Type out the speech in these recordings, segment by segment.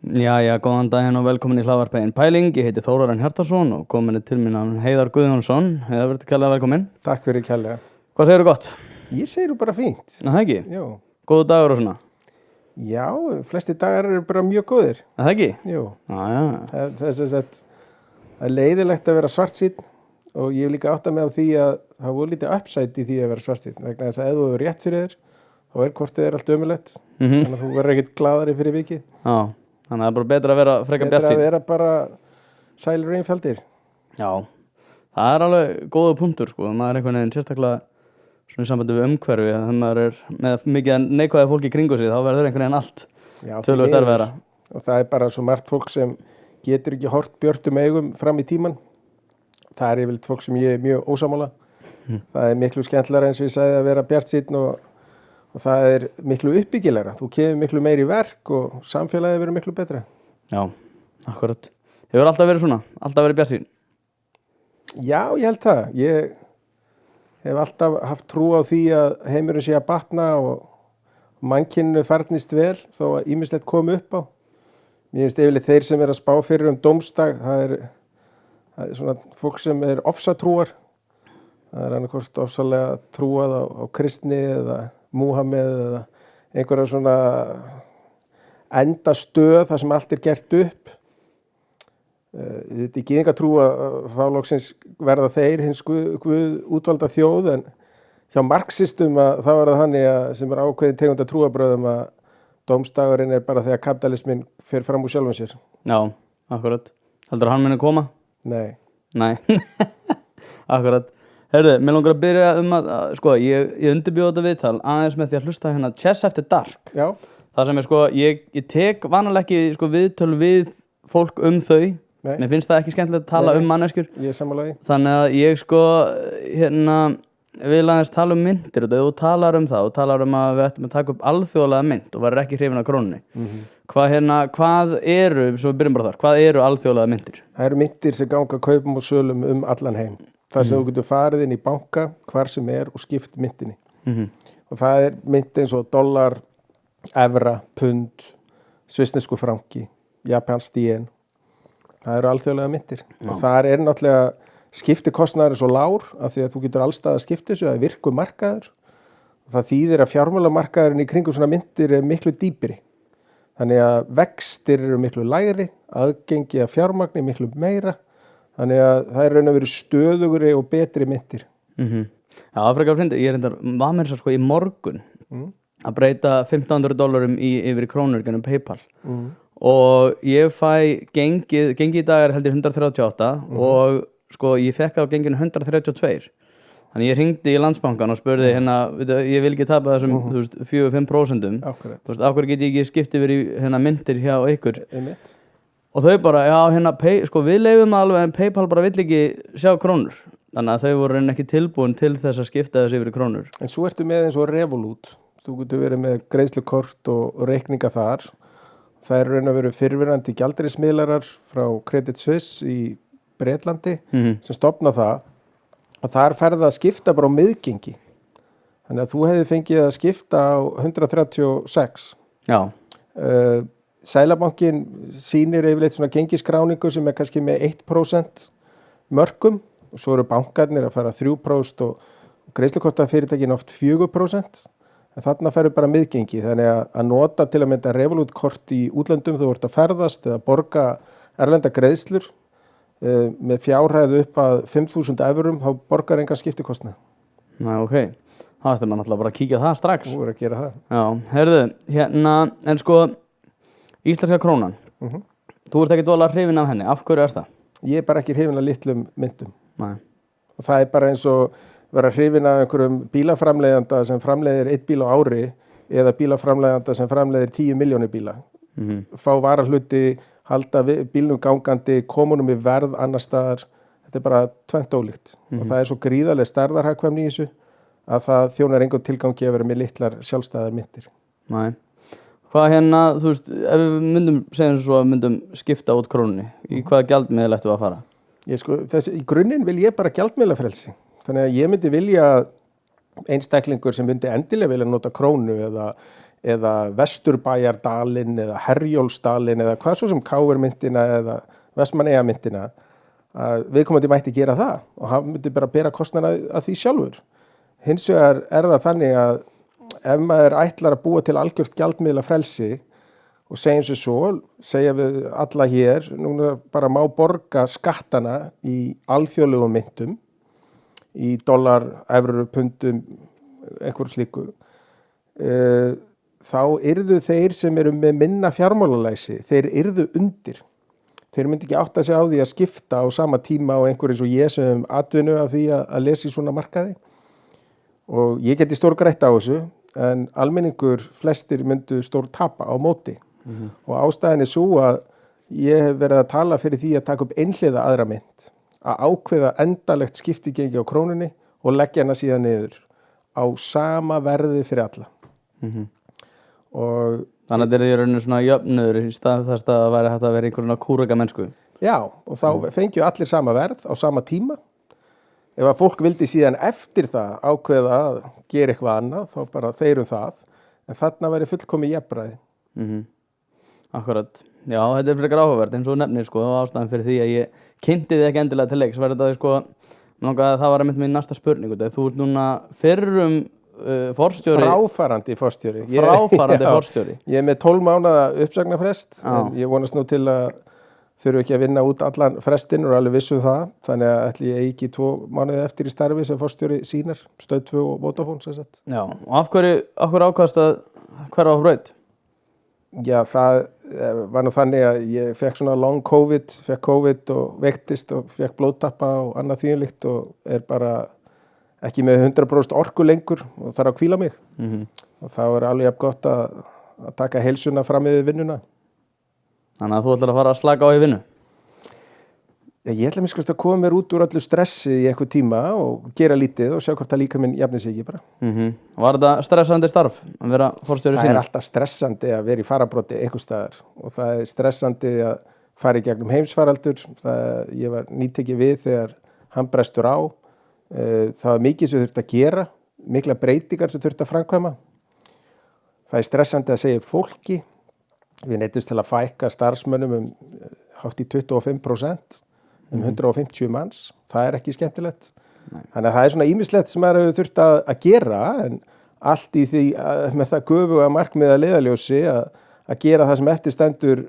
Jæja, góðan daginn og velkomin í hlaðvarpið Pæling. Ég heiti Þórarinn Hjartarson og komin til mín hann Heiðar Guðjónsson. Heiðar, verður kærlega velkomin. Takk fyrir kærlega. Hvað segirðu gott? Ég segir bara fínt. Það ekki? Jú. Góðu dagur og svona? Já, flesti dagar eru bara mjög góðir. Það ekki? Jú. Já. Það er leiðilegt að vera svartsýnn og ég hef líka áttað mig á því að það voru lítið upside í því að vera svartsýnn. Vegna þess að ef þú hefur rétt fyrir þér, þá kortið allt ömurlegt. Þannig að þú verður ekkert glaðari fyrir vikið. Já, þannig að það er bara betra að vera frekar bjartsýnn. Betra að vera bara sælir og einfaldir. Já. Það er alveg góða punktur, sko. Maður er einhvern veginn sérstaklega svona í sambandi við umhverfi. Þegar maður er með mikið neikvæða fólki í kringu sig, þá verður einhvern veginn allt töluvert erfiðara. Og það er bara svo margt fólk sem getur ekki hort björtum augum fram í tíman. Það er yfirleitt fólk sem ég er mjög ósammála. Það er miklu skemmtilegra eins og ég sagði að vera bjartsýnn og það er miklu uppbyggilegra. Þú kemur miklu meiri í verk og samfélagið verður miklu betra. Já, akkurat. Hefur alltaf verið svona? Alltaf verið bjartsýnn? Já, ég held það. Ég hef alltaf haft trú á því að heimurinn sé að batna og mannkyninu farnist vel þó að ýmislegt komi upp á. Mér finnst yfirleitt þeir sem er að spá fyrir dómsdag, það er svona fólk sem er ofsatrúar. Það er annarkvort ofsalega trúað á kristni eða Múhameð eða einhverja svona endastöð þar sem allt er gert upp. Þetta er ekki enga trú að þá loksins verða þeir hins Guð útvalda þjóð, en hjá marxistum að þá er það þannig að sem er ákveðin tegund af trúarbrögðum að dómsdagurinn er bara þegar kapitalismin fer fram úr sjálfum sér. Já, akkurat. Heldur hann muni koma? Nei. Akkurat. Herðu, mér langar að byrja sko, ég undirbjóð þetta viðtal aðeins með því að hlusta hérna Chess After Dark. Já. Það sem er sko, ég tek vanalega ekki sko viðtöl við fólk þau. Nei. Mér finnst það ekki skemmtilegt að tala manneskjur. Ég er sammála því. Þannig að ég sko, vil aðeins tala myndir og þú talar það og talar að við ættum að taka upp alþjóðlega mynd og verður ekki hrifin af krónunni. Hvað eru, svo við byrjum bara þar, hvað eru alþjóðlega myndir? Það eru myndir sem ganga kaupum og sölum allan heim. Það sem þú getur farið inn í banka, hvar sem er og skipt myntinni. Og það er myndi eins og dollar, evra, pund, svissnesku franki, japanskt jen. Það eru alþjóðlega myndir. Og það er náttúrulega skiptikostnaður svo lágur af því að þú getur allstað að skipta þessu, það er virkur markaður. Það þýðir að fjármálamarkaðurinn í kringum svona myndir er miklu dýpri. Þannig að vextir eru miklu lægri, aðgengi að fjármagni miklu meira. Þannig að það er raun að vera stöðugri og betri myndir. Já, frekar fyndið. Ég var með þess að sko í morgun að breyta $1,500 yfir í krónur gennum PayPal. Og ég fæ gengið í dag er held ég 138 og sko ég fekk á genginu 132. Þannig ég hringdi í Landsbankann og spurði ég vil ekki tapa þessum 4-5%. Akkurat. Þú veist, af hverju get ég ekki skipt yfir í myndir hjá ykkur? Einmitt. Og þau bara, sko við leifum alveg en PayPal bara vill ekki sjá krónur. Þannig að þau voru ekki tilbúin til þess að skipta þessu yfir í krónur. En svo ertu með eins og Revolut. Þú getur verið með greiðslukort og reikninga þar. Það eru raun að vera fyrrverandi gjaldeyrismiðlarar frá Credit Suisse í Bretlandi sem stofna það. Og þar ferða að skipta bara á miðgengi. Þannig að þú hefði fengið að skipta á 136. Já. Seðlabankinn sýnir yfirleitt svona gengiskráningu sem er kannski með 1% mörkum og svo eru bankarnir að fara 3% og greiðslukortafyrirtækin oft 4%. En þarna ferur bara miðgengi, þannig að nota til að mynda Revolut-kort í útlöndum þú ert að ferðast eða borga erlenda greiðslur með fjárhæðu upp að 5.000 eurum, þá borgar engan skiptikostnað. Ok. Þá ættum maður náttúrulega bara að kíkja það strax. Þú er að gera það. Já, heyrðu, en sko íslenska krónan. Þú ert ekki dólar hrifin af henni. Af hverju er það? Ég er bara ekki hrifin af litlum myndum. Nei. Og það er bara eins og vera hrifin af einhverjum bílaframleiðanda sem framleiðir 1 bíl á ári eða bílaframleiðanda sem framleiðir 10 milljónir bíla. Fá varahluti, halda bílnum gangandi, komunum í verð annar staðar. Þetta er bara tvennt ólíkt. Og það er svo gríðarleg stærðarhagkvæmni í þessu að það þjónar engum tilgangi að vera með litlar sjálfstæðar myndir. Nei. Hvað þú veist, ef við segjum svo að myndum skipta út krónunni, í hvaða gjaldmiðil ættum við að fara? Í grunninn vil ég bara gjaldmiðlafrelsi. Þannig að ég myndi vilja að einstaklingur sem myndi endilega vilja nota krónu eða Vesturbæjardalinn eða Herjólfsdalinn eða hvað svo sem KR-myntina eða Vestmannaeyjamyntina, að viðkomandi mætti gera það og hann myndi bara bera kostnaðinn af því sjálfur. Hins vegar það þannig að ef maður ætlar að búa til algjört gjaldmiðla frelsi og segja við alla hér, núna bara má borga skattana í alþjóðlegum myntum, í dollar, evru, pundum, einhverju slíku, þá yrðu þeir sem eru með minna fjármálalæsi, þeir yrðu undir. Þeir myndi ekki átta sig á því að skipta á sama tíma á einhverju eins og ég sem atvinnu af því að lesa í svona markaði. Og ég geti stórgrætt á þessu, en almenningur flestir myndu stór tapa á móti. Og ástæðan svo að ég hef verið að tala fyrir því að taka upp einhliða aðra mynt, að ákveða endalegt skiptigengi á krónunni og leggja hana síðan niður á sama verði fyrir alla. Og þannig að þetta í rauninu svona jöfnur í stað þess að væri hægt að vera einhverjum kúrekamennsku. Já, og þá fengju allir sama verð á sama tíma. Ef að fólk vildi síðan eftir það ákveða að gera eitthvað annað, þá bara þeir það. En þarna væri fullkomið jafnræði. Akkurat. Já, þetta frekar áhugavert eins og nefnir og ástæðan fyrir því að ég kynnti þið ekki endilega til leiks. Var þetta það var einmitt mín næsta spurning. Þú ert núna fyrrum forstjóri. Fráfarandi forstjóri. Forstjóri. Ég með 12 mánaða uppsagnarfrest, en ég vonast nú til að þurfu ekki að vinna út allan frestinn og alveg vissum það, þannig að ætli ég ekki 2 mánuði eftir í starfi sem forstjóri Sýnar, Stöð 2 og Vodafone sem sagt. Já, og af hverju ákvaðst að hverfa á braut? Já, það var nú þannig að ég fekk svona long COVID og veiktist og fekk blóðtappa og annað þvíumlíkt og bara ekki með 100% orku lengur og þarf að hvíla mig. Og það var alveg gott að taka heilsuna fram yfir vinnuna. Þannig að þú ætlar að fara að slaka á í vinnu? Ég ætla að koma mér út úr öllu stressi í einhver tíma og gera lítið og sjá hvort það líka minn jafni sig ekki bara. Var þetta stressandi starf að vera forstjóri Sýnar? Það alltaf stressandi að vera í fararbroddi einhvers staðar og það stressandi að fara í gegnum heimsfaraldur. Ég var nýtekið við þegar hann brestur á. Það var mikið sem þurfti að gera, mikla breytingar sem þurfti að framkvæma. Það stressandi að segja upp fólki. Við neytumst til að fækka starfsmönnum hátt í 25%, 150 manns. Það ekki skemmtilegt. Þannig að það svona ýmislegt sem maður hefur þurft að gera, en allt í því með það göfuga markmiða leiðarljósi að gera það sem eftir stendur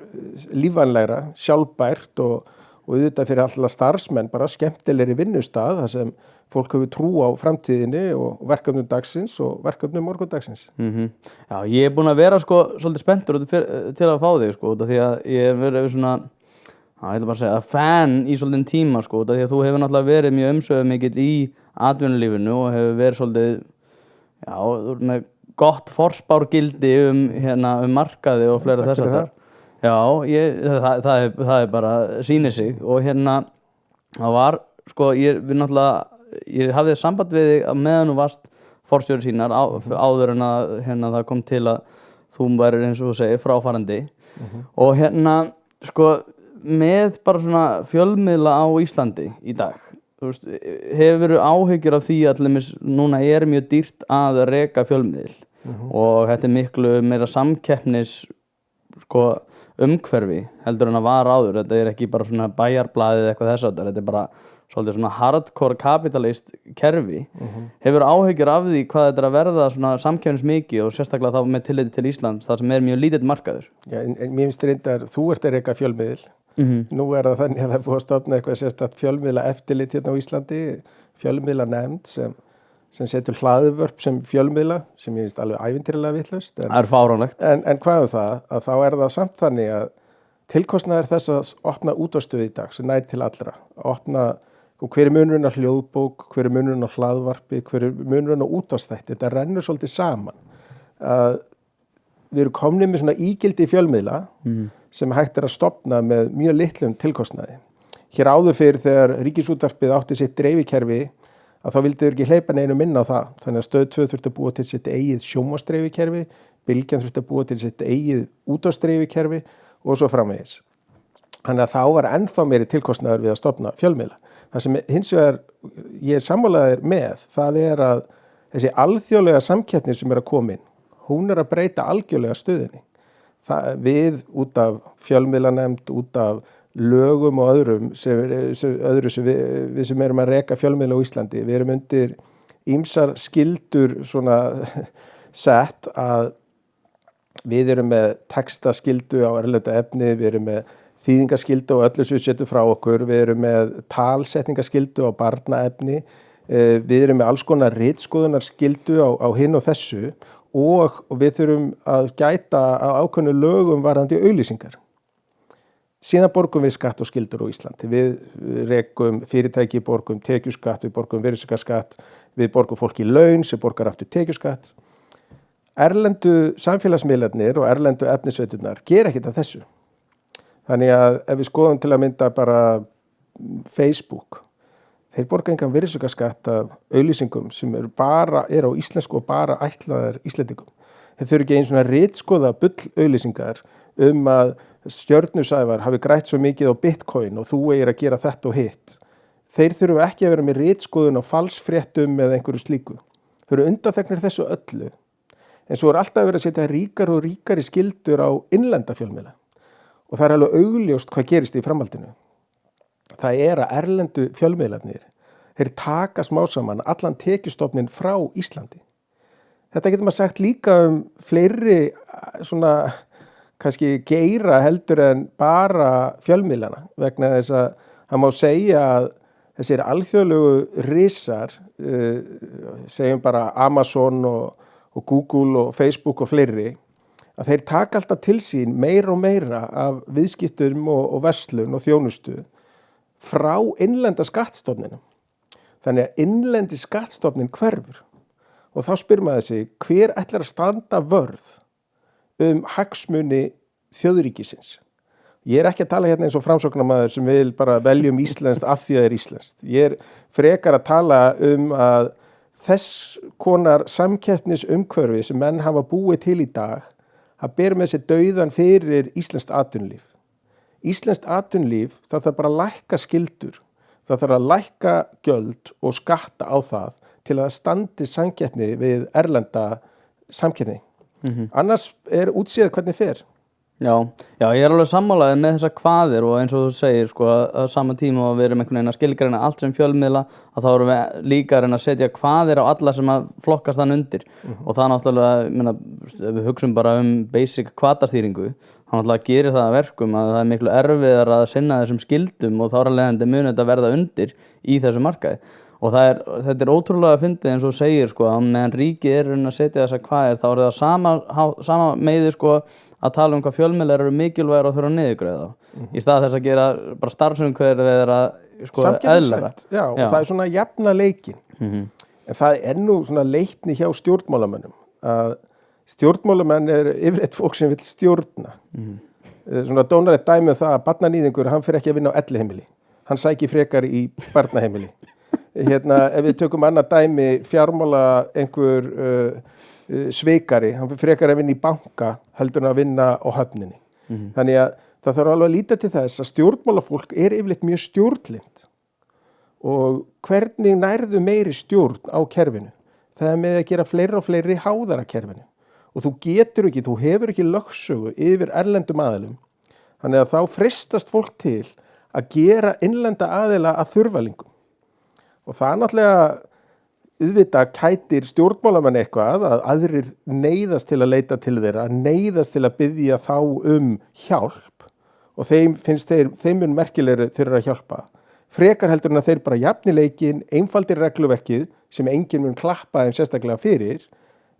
lífvænlegra, sjálfbært og auðvitað fyrir alla starfsmenn bara skemmtilegri vinnustað þar sem fólk hefur trú á framtíðinni og verkefnum dagsins og verkefnum morgundagsins. Já, ég búinn að vera svolítið spenntur til að fá þig út af því að ég hef verið svona, ég ætla bara að segja, fan í svolítið tíma út af því að þú hefur náttúrulega verið mjög umsvifamikill í atvinnulífinu og hefur verið svolítið, þú ert með gott forspárgildi markaði og fleira þess að Já, það bara sýnir sig og það var, ég hafði samband við þig meðan þú varst forstjóri Sýnar áður en að það kom til að þú værir eins og þú segir fráfarandi og með bara svona fjölmiðla á Íslandi í dag, hefur áhyggjur af því að núna mjög dýrt að reka fjölmiðl og þetta miklu meira samkeppnis umhverfi heldur en að var áður. Þetta ekki bara svona bæjarblaðið eitthvað þess að þetta bara svolítið svona hardcore kapitalist kerfi. Hefur áhyggjur af því hvað þetta að verða svona samkeppnismikið og sérstaklega þá með tilliti til Íslands þar sem mjög lítill markaður? Já, en mér finnst reyndar þú ert að reka fjölmiðil. Nú það þannig að það búið að stofna eitthvað sérstakt fjölmiðla eftirlit hérna á Íslandi, fjölmiðla nefnd sem setur hlaðvörp sem fjölmiðla sem ég finnst alveg ævintýralega vitlaust. Það fáránlegt. En hvað það? Að þá það samt þannig að tilkostnaður þess að opna útvarpsstöð í dag sem nær til allra. Að opna hver munurinn á hljóðbók, hver munurinn á hlaðvarpi, hver munurinn á útvarpsþætti. Þetta rennur svolítið saman. Við erum komnið með svona ígildi fjölmiðla sem hægt að stofna með mjög litlum tilkostnaði. Hér áður fyrir þegar Ríkisútvarpið átti sitt dreifikerfi að þá vildu ekki hleypa neinum inn á það. Þannig að Stöð 2 þurfti að búa til sitt eigið sjónvarpsdreifikerfi, Bylgjan þurfti að búa til sitt eigið útvarpsdreifikerfi og svo framvegis. Þannig að þá var ennþá meiri tilkostnaður við að stofna fjölmiðla. Það sem hins vegar ég sammálaður með, það að þessi alþjóðlega samkeppni sem að koma inn, hún að breyta algjörlega stöðinni. Við út af fjölmiðlanefnd, út af lögum og öðrum sem við sem erum að reka fjölmiðla á Íslandi, við erum undir ýmsar skyldur svona sett að við erum með textaskyldu á erlenda efni, við erum með þýðingaskyldu og öllu sem við setjum frá okkur, við erum með talsetningaskyldu á barnaefni, við erum með alls konar ritskoðunarskyldu á hinn og þessu og við þurfum að gæta að ákveðnu lögum varðandi auglýsingar. Síðan borgum við skatt og skyldur á Íslandi. Við rekum fyrirtæki, borgum tekjuskatt, við borgum virðisaukaskatt, við borgum fólki laun sem borgar aftur tekjuskatt. Erlendu samfélagsmiðlarnir og erlendu efnisveiturnar gera ekkert af þessu. Þannig að ef við skoðum til að mynda bara Facebook, þeir borga engan virðisaukaskatt af auglýsingum sem er á íslensku og bara ætlaðar Íslendingum. Þeir þurfa ekki einu svona ritskoða bullauglýsingar að Stjörnusævar hafi grætt svo mikið á Bitcoin og þú eigir að gera þetta og hitt. Þeir þurfa ekki að vera með ritskoðun á falsfréttum eða einhverju slíku. Þeir eru undanþegnir þessu öllu. En svo er alltaf verið að setja ríkar og ríkari skyldur á innlenda fjölmiðla. Og það er alveg augljóst hvað gerist í framhaldinu. Það er að erlendu fjölmiðlarnir, þeir taka smá saman allan tekjustofnin frá Íslandi. Þetta getur maður sagt líka fleiri svona kannski geira heldur en bara fjölmiðlana vegna þess að það má segja að þessir alþjóðlegu risar, segjum bara Amazon og Google og Facebook og fleiri, að þeir taka alltaf til sín meira og meira af viðskiptum og verslun og þjónustu frá innlenda skattstofninum. Þannig að innlendi skattstofnin hverfur og þá spyr maður sig hver ætlar að standa vörð hagsmuni þjóðríkisins. Ég er ekki að tala hérna eins og framsóknarmaður sem vil bara veljum íslenskt af því að það er íslenskt. Ég er frekar að tala að þess konar samkeppnisumhverfi sem menn hafa búið til í dag að bera með sér dauðan fyrir íslenskt atvinnulíf. Íslenskt atvinnulíf það þarf bara að lækka skyldur, það þarf að lækka gjöld og skatta á það til að standi samkeppni við erlenda samkeppni. Annars er útséð hvernig fer. Já, ég er alveg sammálaðið með þessar kvaðir og eins og þú segir sko að sama tíma og við erum einhvern veginn að skilgreina allt sem fjölmiðla að þá erum við líka að reyna að setja kvaðir á alla sem að flokkast þann undir og það náttúrulega, ef við hugsum bara basic kvatastýringu, þá náttúrulega gerir það að verkum að það er miklu erfiðar að sinna þessum skildum og þá er að leiðandi muni þetta verða undir í þessu markaði. Og þetta er ótrúlega fyndið eins og segir sko að meðan ríkið er að setja þessar kvaðir þá er það sama meiði sko að tala hvað fjölmiðlar eru mikilvægir og þurfa að niðurgreiða í stað þess að gera bara starfsumhverfi eða sko eðlilegra. Já, og það er svona jafna leikin. En það er nú svona leikni hjá stjórnmálamönnum að stjórnmálamenn er yfirleitt fólk sem vill stjórna. Svona dónalegt dæmi það að barnanýðingur, hann fer ekki að vinna á elliheimili. Hann sækir frekar í barnaheimili. Ef við tökum annað dæmi fjármála einhver sveikari, hann fyrir frekar að vinna í banka heldur en að vinna á höfninni. Þannig að það þarf alveg að líta til þess að stjórnmálafólk er yfirleitt mjög stjórnlynt og hvernig nærðu meiri stjórn á kerfinu? Það er með að gera fleiri og fleiri háðara kerfinu og þú hefur ekki lögsögu yfir erlendum aðilum. Þannig að þá freistast fólk til að gera innlenda aðila að þurfalingum. Og það náttúrulega auðvitað kætir stjórnmálamenn eitthvað að aðrir neyðast til að leita til þeirra, neyðast til að biðja þá hjálp og þeim mun merkilegri þeirra að hjálpa. Frekar heldur en að þeir bara jafni leikinn, einfaldir regluverkið sem enginn mun klappa þeim sérstaklega fyrir,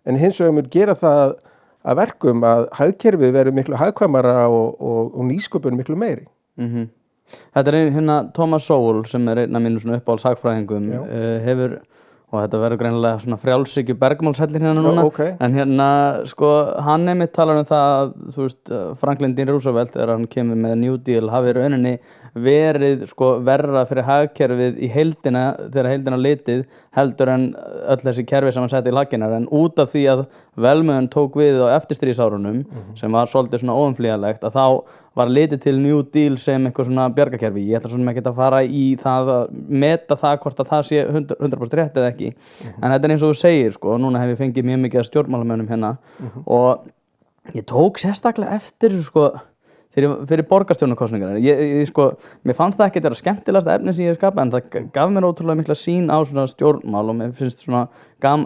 en hins vegar mun gera það að verkum að hagkerfið verður miklu hagkvæmara og nýsköpun miklu meiri. Þetta er hérna Thomas Sowell sem er einn af mínum svona uppáhaldshagfræðingum hefur, og þetta verður greinilega svona frjálshyggju bergmálshellir hérna núna, en hérna sko hann einmitt talar það að þú veist Franklin D. Roosevelt þegar hann kemur með New Deal hafi rauninni verið sko verra fyrir hagkerfið í heildina þegar heildina litið heldur en öll þessi kerfi sem hann setti í laggirnar, en út af því að velmegun tók við á eftirstríðsárunum sem var svolítið svona óumflýjanlegt að þá var litið til New Deal sem eitthvað svona bjargakerfi. Ég ætla svona ekki að fara í það að meta það hvort að það sé 100% rétt eða ekki en þetta eins og þú segir sko, núna hef ég fengið mjög mikið af stjórnmálamönnum hérna og ég tók sérstaklega eftir sko fyrir borgarstjórnarkosningar. Sko, mér fannst það ekki að vera skemmtilegasta efni sem ég skapaði en það gaf mér ótrúlega mikla sýn á svona stjórnmál og mér finnst svona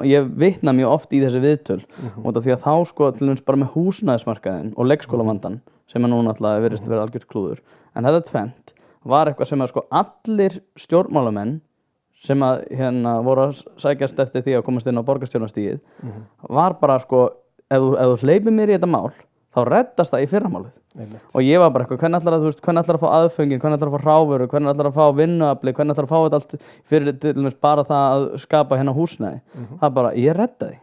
ég vitna mjög oft í þessi viðtöl út af því að þá sko til dæmis bara með húsnæðismarkaðinn og leikskólavandann sem núna alltaf virðist vera algjört klúður en þetta tvennt var eitthvað sem að sko allir stjórnmálamenn sem að hérna voru að sækjast eftir því að komast inn á borgarstjórnarstigið var bara sko ef þú hleypir mér í þetta mál þá reddast það í fyrramálið og ég var bara eitthvað, hvernig ætlar að fá aðföngin, hvernig ætlar að fá rávöru, hvernig ætlar að fá vinnuafli, hvernig ætlar að fá þetta allt fyrir til dæmis bara það að skapa hérna húsnæði það er bara, ég redda því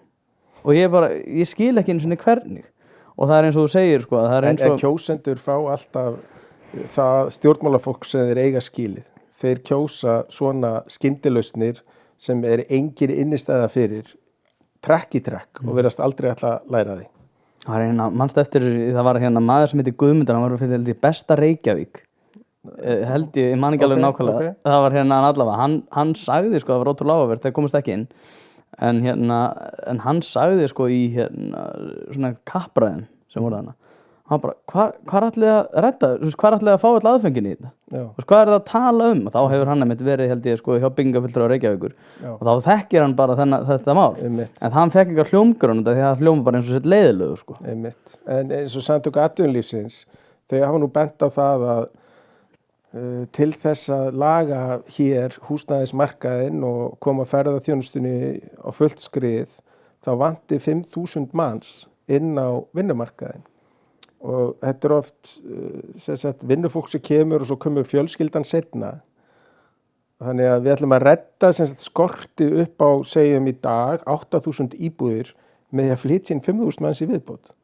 og ég skil ekki einu sinni hvernig og það er eins og þú segir sko það er eins og... En kjósendur fá alltaf það stjórnmálafólk sem þeir eiga skilið þeir kjósa svona skyndilausnir sem engir innistæða fyrir trekk í trekk og verðast aldrei ætla að læra því. Það var manstu eftir, það var hérna maður sem heitir Guðmundur, hann var fyrir held ég besta Reykjavík held ég man ekki alveg nákvæmlega það var hérna allavega, hann sagði sko það var ótrúlega áhugavert, það komist ekki inn en hann sagði sko í hérna svona kappræðum sem voru þarna hann bara, hvað ætlaði að redda, hvað ætlaði að fá all aðfengin í þetta hvað það að tala og þá hefur hann einmitt verið held ég sko hjá byggingafulltrúa Reykjavíkur og þá þekkir hann bara þetta mál en hann fekk ekki hljómgrunn því að það hljóma bara eins og sitt leiðilegur sko. En eins og Samtök atvinnulífsins þau hafa nú bent á það að til þess að laga hér húsnæðismarkaðinn og koma ferðaþjónustunni á fullt skrið þá vanti 5.000 manns inn á vinnumarkaðinn og þetta oft vinnufólk sem kemur og svo kemur fjölskyldan seinna þannig að við ætlum að redda skorti upp á segjum í dag 8.000 íbúðir með því að flytja inn 5.000 manns í viðbót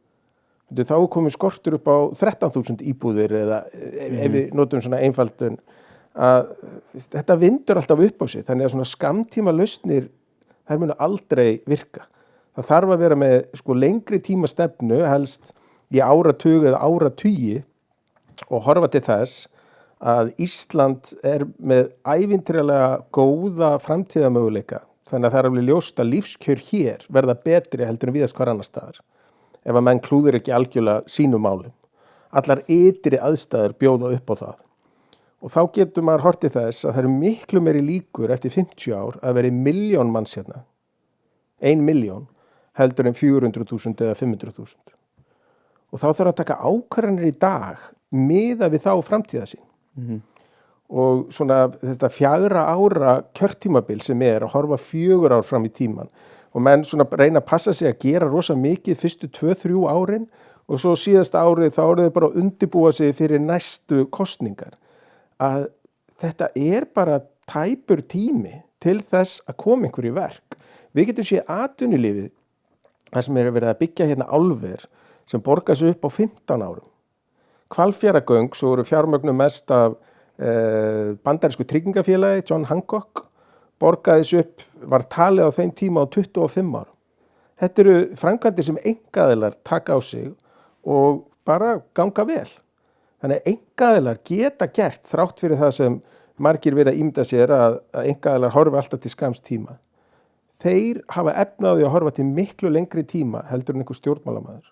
þá komið skortur upp á 13.000 íbúðir eða ef við notum svona einfaldun að þetta vindur alltaf upp á sig þannig að svona skammtíma lausnir þær munu aldrei virka það þarf að vera með sko lengri tíma stefnu helst í áratug eða áratugi og horfa til þess að Ísland með ævintýralega góða framtíðamöguleika þannig að það alveg ljóst að lífskjör hér verða betri heldur en víðast hvar annars staðar ef að menn klúðir ekki algjörlega sínum málum. Allar ytri aðstæður bjóða upp á það og þá getur maður horft til þess að það eru miklu meiri líkur eftir 50 ár að veri 1 milljón manns hérna 1 milljón heldur en 400.000 eða 500.000 og þá þarf að taka ákvarðanir í dag miðað við þá framtíðarsýn og svona þetta 4 ára kjörtímabil sem að horfa 4 ár fram í tíman og menn svona reyna að passa sig að gera rosa mikið fyrstu 2-3 árin og svo síðasta árið þá eru þau bara að undirbúa sig fyrir næstu kosningar að þetta bara tæpur tími til þess að koma einhverju í verk. Við getum séð atvinnulífið það sem verið að byggja hérna álver sem borgar sig upp á 15 árum. Hvalfjarðargöng, svo eru fjármögnum mest af bandarísku tryggingafélagi, John Hancock, borgaði sig upp, var talið á þeim tíma á 25 árum. Þetta eru framkvæmdir sem einkaaðilar taka á sig og bara ganga vel. Þannig að einkaaðilar geta gert þrátt fyrir það sem margir verið að ímynda sér að einkaaðilar horfa alltaf til skamms tíma. Þeir hafa efnaði að horfa til miklu lengri tíma heldur en einhver stjórnmálamaður.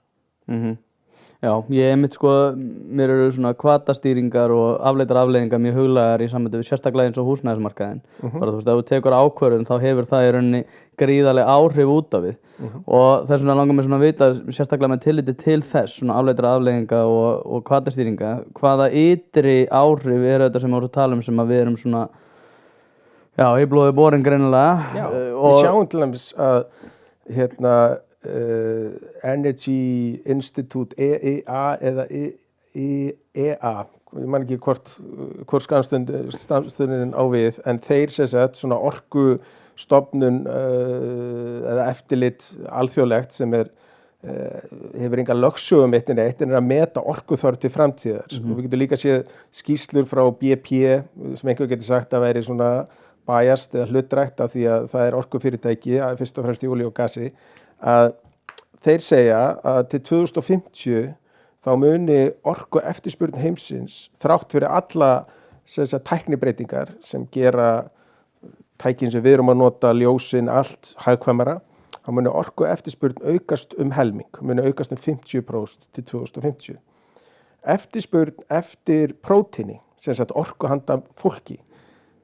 Já, ég einmitt sko, mér eru svona hvatastýringar og afleitar afleiðingar mjög huglægar í sambandi við sérstaklega eins og húsnæðismarkaðinn. Bara þú veist, ef þú tekur ákvörðun þá hefur það í rauninni gríðarleg áhrif út af við. Og þess vegna langar mér svona að vita sérstaklega með tilliti til þess, svona afleitar afleiðinga og hvatastýringa, hvaða ytri áhrif eru þetta sem voru að tala sem að við erum svona, já, í blóði borin greinilega. Já, við sjáum til dæmis að Energy Institute EEA eða EEA ég man ekki hvort skammstöðunin á við en þeir svona orkustofnun eða eftirlit alþjóðlegt sem hefur enga lögsögum eitt að meta orkuþörf til framtíðar og við getum líka séð skýrslur frá BP sem einhver getur sagt að væri svona biased eða hlutdrægt af því að það orkufyrirtæki fyrst og fremst í olíu og gasi að þeir segja að til 2050 þá muni orku eftirspurn heimsins þrátt fyrir alla tæknibreytingar sem gera tækin sem við erum að nota, ljósin, allt hagkvæmara, þá muni orku eftirspurn aukast helming, muni aukast 50% til 2050. Eftirspurn eftir prótíni, orku handa fólki,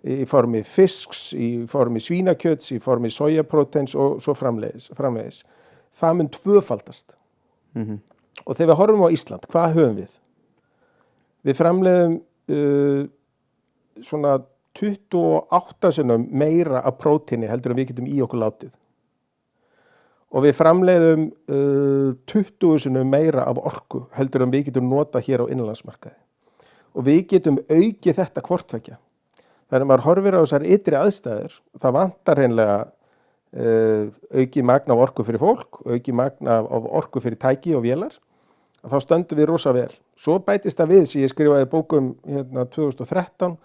í formi fisks, í formi svínakjöts, í formi sojapróteins og svo framvegis. Það mun tvöfaldast. Og þegar við horfum á Ísland, hvað höfum við? Við framleiðum svona 28 sinnum meira af prótíni heldur en við getum í okkur látið. Og við framleiðum 20 sinnum meira af orku heldur en við getum nota hér á innanlandsmarkaði. Og við getum aukið þetta hvorttveggja. Þegar maður horfir á þessar ytri aðstæður, það vantar hreinlega aukið magn af orku fyrir fólk, aukið magn af orku fyrir tæki og vélar, þá stöndum við rosa vel. Svo bætist það við sem ég skrifaði bókum 2013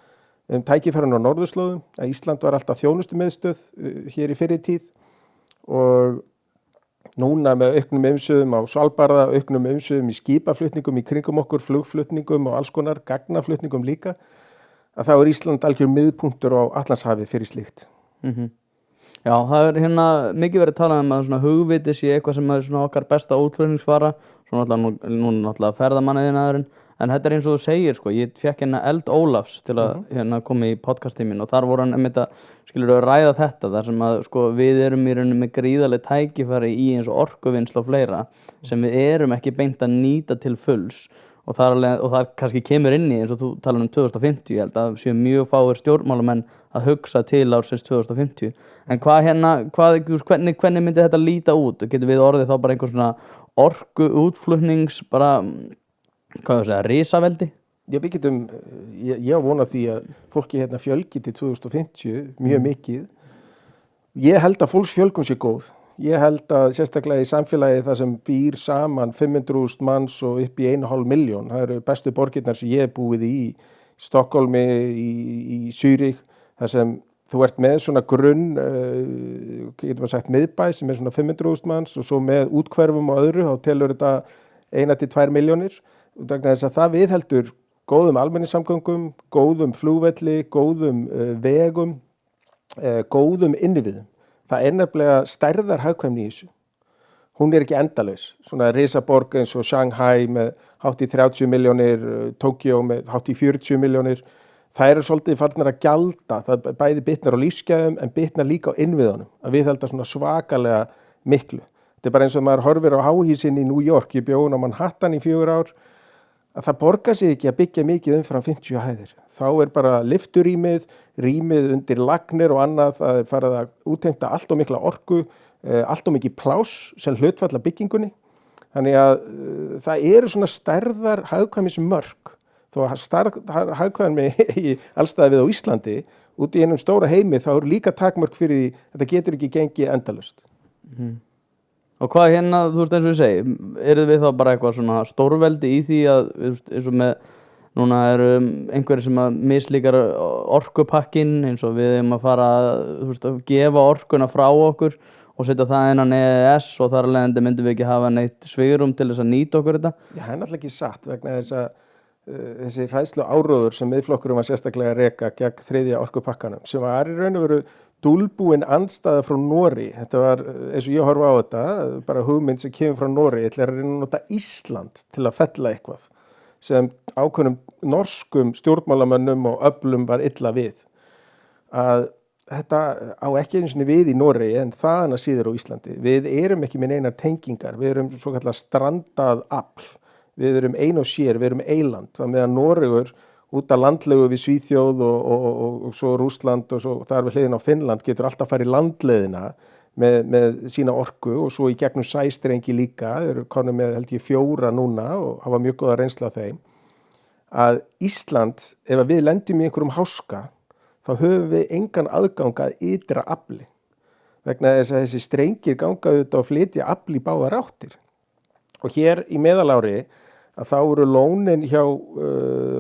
tækifærin á norðurslóðum, að Ísland var alltaf þjónustumiðstöð hér í fyrri tíð og núna með auknum umsvifum á Svalbarða, auknum umsvifum í skipaflutningum í kringum okkur, flugflutningum og alls konar gagnaflutningum líka, að þá Ísland algjör miðpunktur á Atlantshafi fyrir slíkt. Já, það mikið verið talað um að svona hugviti sé eitthvað sem er svona okkar besta útflutningsvara, svona náttúrulega ferðamanniðinaðurinn, en þetta eins og þú segir, sko, ég fékk Eld Ólafs til að koma í podcasttíminn og þar voru hann einmitt að ræða þetta, þar sem að sko við erum í rauninni með gríðarleg tækifæri í eins og orkuvinnslu og fleira sem við erum ekki beint að nýta til fulls og það kannski kemur inn í eins og þú talar 2050, ég held að séu mjög fáir stjórnmálamenn að hugsa til ársins 2050. En hvernig myndi þetta líta út? Getum við orðið þá bara einhver svona orku útflutnings bara, risaveldi? Já, við getum, ég vona því að fólki fjölgi til 2050 mjög mikið. Ég held að fólksfjölgun sé góð. Ég held að sérstaklega í samfélagi það sem býr saman 500.000 manns og upp í 1,5 milljón. Það eru bestu borgirnar sem ég hef búið í Stokkólmi, í Zürich, þar sem þú ert með svona grunn, getur maður sagt miðbæ sem er svona 500.000 manns og svo með útkverfum og öðru, þá telur þetta 1 til 2 milljónir. Vegna þess að það viðheldur góðum almenningssamgöngum, góðum flugvelli, góðum vegum, góðum innviðum. Það er nefnilega stærðar hagkvæmni í þessu. Hún er ekki endalaus. Svona risaborg eins og Shanghai með hátt í 30 milljónir, Tokyo með hátt í 40 milljónir. Það eru svolítið farnar að gjalda. Það bæði bitnar á lífsgæðum en bitnar líka á innviðunum. Að viðhalda svona svakalega miklu. Þetta er bara eins og maður horfir á háhýsin í New York. Ég bjó á Manhattan í 4 ár. Að það borgar sig ekki að byggja mikið umfram 50 hæðir. Þá er bara lyfturýmið, rýmið undir lagnir og annað, það er farið að útheimta allt og mikla orku, allt og mikið pláss sem hlutfalla byggingunni. Þannig að það eru svona stærðar hagkvæmismörk. Þó að hagkvæmi í allstaði við á Íslandi, út í einum stóra heimi, þá eru líka takmörk fyrir því að þetta getur ekki gengið endalaust. Og hvað þú veist eins og ég segi, eru við þá bara eitthvað svona stórveldi í því að, eins og með, núna eru einhverjir sem að mislíkar orkupakkin, eins og við erum að fara að gefa orkuna frá okkur og setja það innan EES og þar af leiðandi myndum við ekki hafa neitt svigrúm til þess að nýta okkur þetta? Já, það er náttúrulega ekki satt vegna þess að þessi hræðslu áróður sem Miðflokkurinn var sérstaklega að reka gegn 3. orkupakkanum, sem var í raun og veru dúlbúin andstæða frá Noregi. Þetta var, eins og ég horfa á þetta, bara hugmynd sem kemur frá Noregi, ætla að reyna að nota Ísland til að fella eitthvað sem ákveðnum norskum stjórnmálamönnum og öflum var illa við. Að þetta á ekki einu sinni við í Noregi en þaðan að síður á Íslandi. Við erum ekki með neinar tengingar, við erum svo kallað strandað afl. Við erum ein og sér, við erum eiland. Það með að Noregur út af landlegu við Svíþjóð og svo Rússland og svo þar við hliðin á Finnland getur alltaf farið landleiðina með sína orku og svo í gegnum sæstrengi líka, þeir eru konum með held ég 4 núna og hafa mjög góða reynslu af þeim, að Ísland, ef við lendum í einhverjum háska, þá höfum við engan aðgang að ytra afli, vegna þess að þessi strengir ganga auðvitað og flytja afli í báðar áttir. Og hér í meðalári að þá eru lónin hjá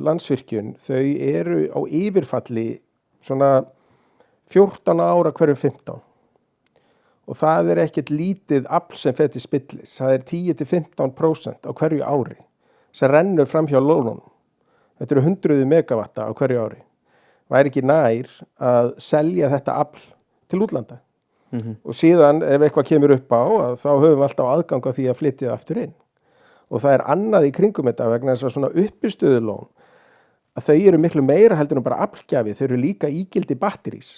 Landsvirkjun, þau eru á yfirfalli svona 14 ára hverjum 15. og það ekkert lítið afl sem fer til spillis. Það 10-15% á hverju ári sem rennur fram hjá lónunum. Þetta 100 megavatta á hverju ári. Væri ekki nær að selja þetta afl til útlanda. Og síðan ef eitthvað kemur upp á, þá höfum við alltaf aðgang á því að flytja aftur inn. Og það annað í kringum þetta vegna þess að svona uppistöðulón, að þau eru miklu meira heldur en bara aflgjafi, þau eru líka ígildi batterís.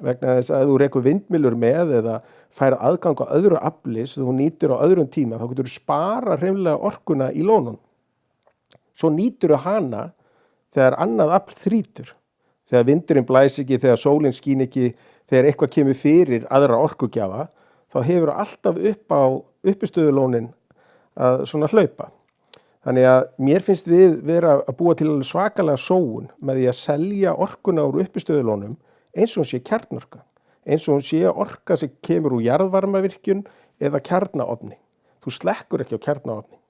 Vegna þess að ef þú rekur vindmyllur með eða fær aðgang á öðru afli sem þú nýtur á öðrum tíma, þá getur þú spara hreinlega orkuna í lónun. Svo nýtur þú hana þegar annað afl þrýtur. Þegar vindurinn blæs ekki, þegar sólin skín ekki, þegar eitthvað kemur fyrir aðra orkugjafa, þá hefur alltaf upp á uppistöðulónin að svona hlaupa. Þannig að mér finnst við vera að búa til svakalega sóun með því að selja orkuna úr uppistöðulónum eins og hún sé kjarnorka, eins og hún sé orka sem kemur úr jarðvarmavirkjun eða kjarnaofni. Þú slekkur ekki á kjarnaofni.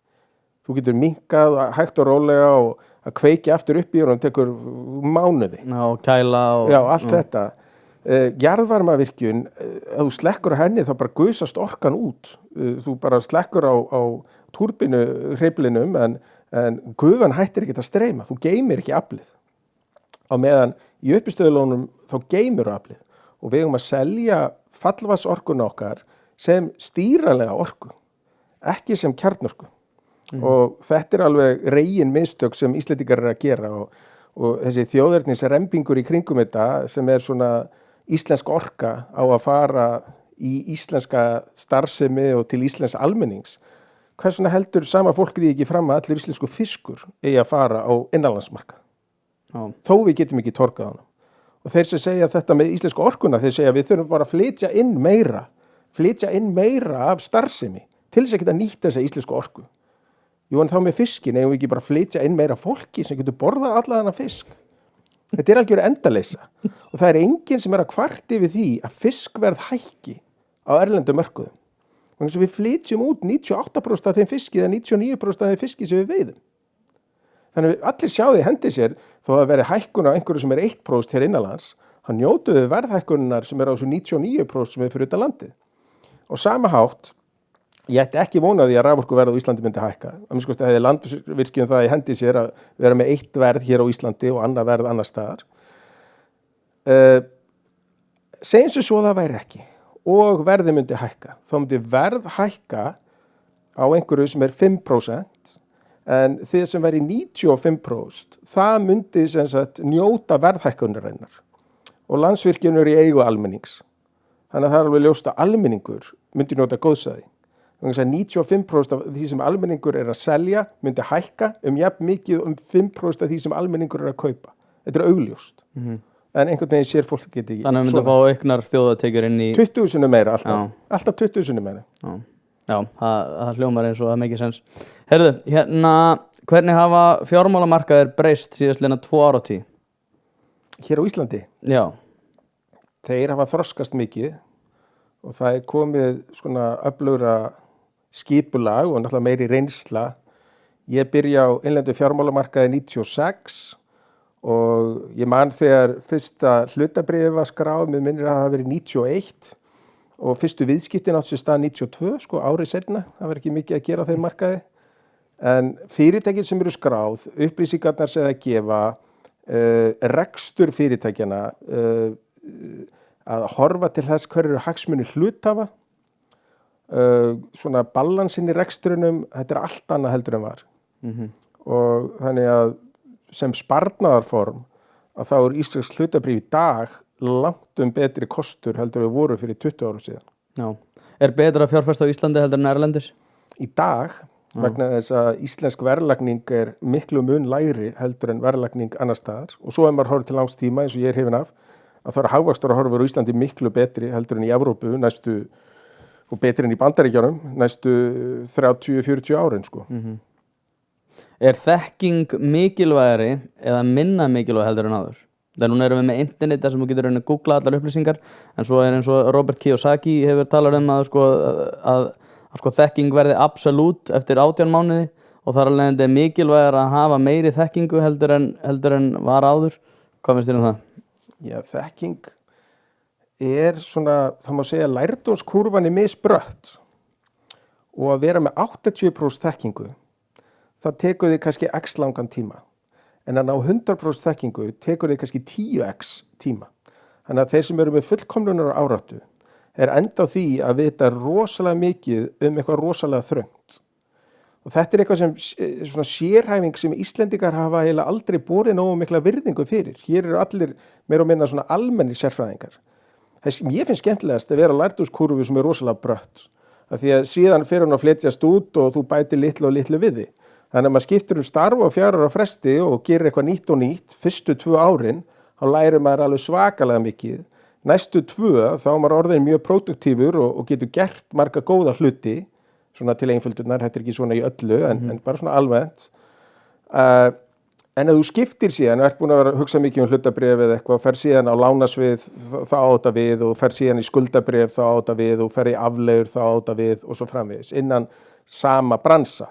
Þú getur minnkað hægt og rólega og að kveiki aftur upp í og tekur mánuði. Já, kæla og... Já, allt þetta. Jarðvarmavirkjun, ef þú slekkur á henni þá bara gusast orkan út. Þú bara slekkur á túrbínu hreyflinum en gufan hættir ekki að streyma. Þú geymir ekki aflið. Á meðan í uppistöðulónum þá geymir aflið. Og við eigum að selja fallvatnsorkuna okkar sem stýranlega orku, ekki sem kjarnorku. Og þetta alveg regin mistök sem Íslendingar að gera og þessi þjóðernisrembingur í kringum þetta sem svona íslensk orka á að fara í íslenska starfsemi og til íslensks almennings. Hvers vegna heldur sama fólkið því ekki fram að allir íslensku fiskur eigi að fara á innanlandsmarkað? Þó við getum ekki torkað hana. Og þeir sem segja þetta með íslensku orkuna, þeir segja við þurfum bara að flytja inn meira af starfsemi til þess að geta nýtt þessa íslensku orku. Jú, en þá með fiskin, eigum við ekki bara að flytja inn meira fólki sem getur borðað alla þennan fisk. Þetta algjör endaleysa. Og það enginn sem að kvarti við því að fiskverð hækki á erlendum mörkuðum. Þannig að við flytjum út 98% af þeim fiski eða 99% af þeim fiski sem við veiðum. Þannig að allir sjá því hendi sér, þó að veri hækkun á einhverju sem 1% hér innanlands, þá njótu við verðhækkunar sem á þessu 99% sem fyrir utan landið. Og sama hátt, ég ætti ekki vonað því að raforkuverð á Íslandi myndi hækka. Að minnst kosti hefði Landsvirkjun það í hendi sér að vera með eitt verð hér á Íslandi og annað verð annars staðar. Segjum sem svo það væri ekki og verði myndi hækka. Þá myndi verð hækka á einhverju sem 5% en þið sem væri 95%, það myndi sem sagt njóta verðhækkunarinnar. Og Landsvirkjun í eigu almennings. Þannig að það alveg ljóst að almenningur myndi njóta góðsæði. Þannig að 95% af því sem almenningur að selja myndi hækka jafn mikið 5% af því sem almenningur að kaupa. Þetta augljóst. En einhvern veginn sér fólk geti ekki. Þannig að við myndum að fá auknar þjóðatekjur inn í... 20.000 meira alltaf. Já. Alltaf 20.000 meira. Já, það hljómar eins og það mikið sens. Herðu, hvernig hafa fjármálamarkaðir breyst síðastliðna 2 áratugi? Hér á Íslandi? Já. Þeir hafa þroskast mikið og það komið svona öflugra skipulag og náttúrulega meiri reynsla. Ég byrja á innlendu fjármálamarkaði 96 og ég man þegar fyrsta hlutabréfið var skráð, mér minnir að það hafi verið 91 og fyrstu viðskiptin átti sér stað 92, árið seinna. Það var ekki mikið að gera á þeim markaði. En fyrirtækin sem eru skráð, upplýsingarnar sem það gefa, rekstur fyrirtækjana, að horfa til þess hverju eru hagsmunir hluthafa, svona balansinn í rekstrinum, þetta allt annað heldur en var. Og þannig að sem sparnaðarform að þá íslensk hlutabréf í dag langt betri kostur heldur við voru fyrir 20 árum síðan. Já. Betra að fjárfesta á Íslandi heldur en erlendis? Í dag, vegna þess að íslensk verðlagning miklu mun lægri heldur en verðlagning annars staðar og svo maður horfir til langs tíma eins og ég hrifinn af að það hagvaxtarhorfur á Íslandi miklu betri heldur en í Evrópu næstu og betri en í Bandaríkjunum næstu 30-40 árin sko. Þekking mikilvægari eða minna mikilvæg heldur en áður? Þegar núna erum við með interneti sem þú getur að googla allar upplýsingar en svo eins og Robert Kiyosaki hefur talað að þekking verði absolút eftir 18 mánuði og þar alveg þetta mikilvægara að hafa meiri þekkingu heldur en var áður. Hvað finnst þér um það? Já, þekking svona, það má segja, lærdómskurvan misbrött og að vera með 80% þekkingu, það tekur þig kannski x langan tíma. En að ná 100% þekkingu tekur þig kannski 10x tíma. Þannig að þeir sem eru með fullkomlunar áráttu enda á því að vita rosalega mikið eitthvað rosalega þröngt. Og þetta eitthvað sem svona sérhæfing sem Íslendingar hafa eiginlega aldrei borið nógu mikla virðingu fyrir. Hér eru allir meira og minna svona almennir sérfræðingar. Það sem ég finnst skemmtilegast að vera lærdómskurfu sem rosalega brött. Af því að síðan fer hún að fletjast út og þú bætir litlu og litlu við því. Þannig að maður skiptir starf á 4 ára fresti og gerir eitthvað nýtt og nýtt fyrstu 2 árin, þá lærir maður alveg svakalega mikið. Næstu 2 þá er maður orðin mjög produktífur og getur gert marga góða hluti, svona til einföldunar, þetta ekki svona í öllu, en bara svona almennt. En að þú skiptir síðan, ert búin að hugsa mikið hlutabréf eða eitthvað, fer síðan á lánasvið, þá á þetta við, og fer síðan í skuldabréf, þá á þetta við, og fer í afleiður, þá á þetta við, og svo framvegis, innan sama bransa.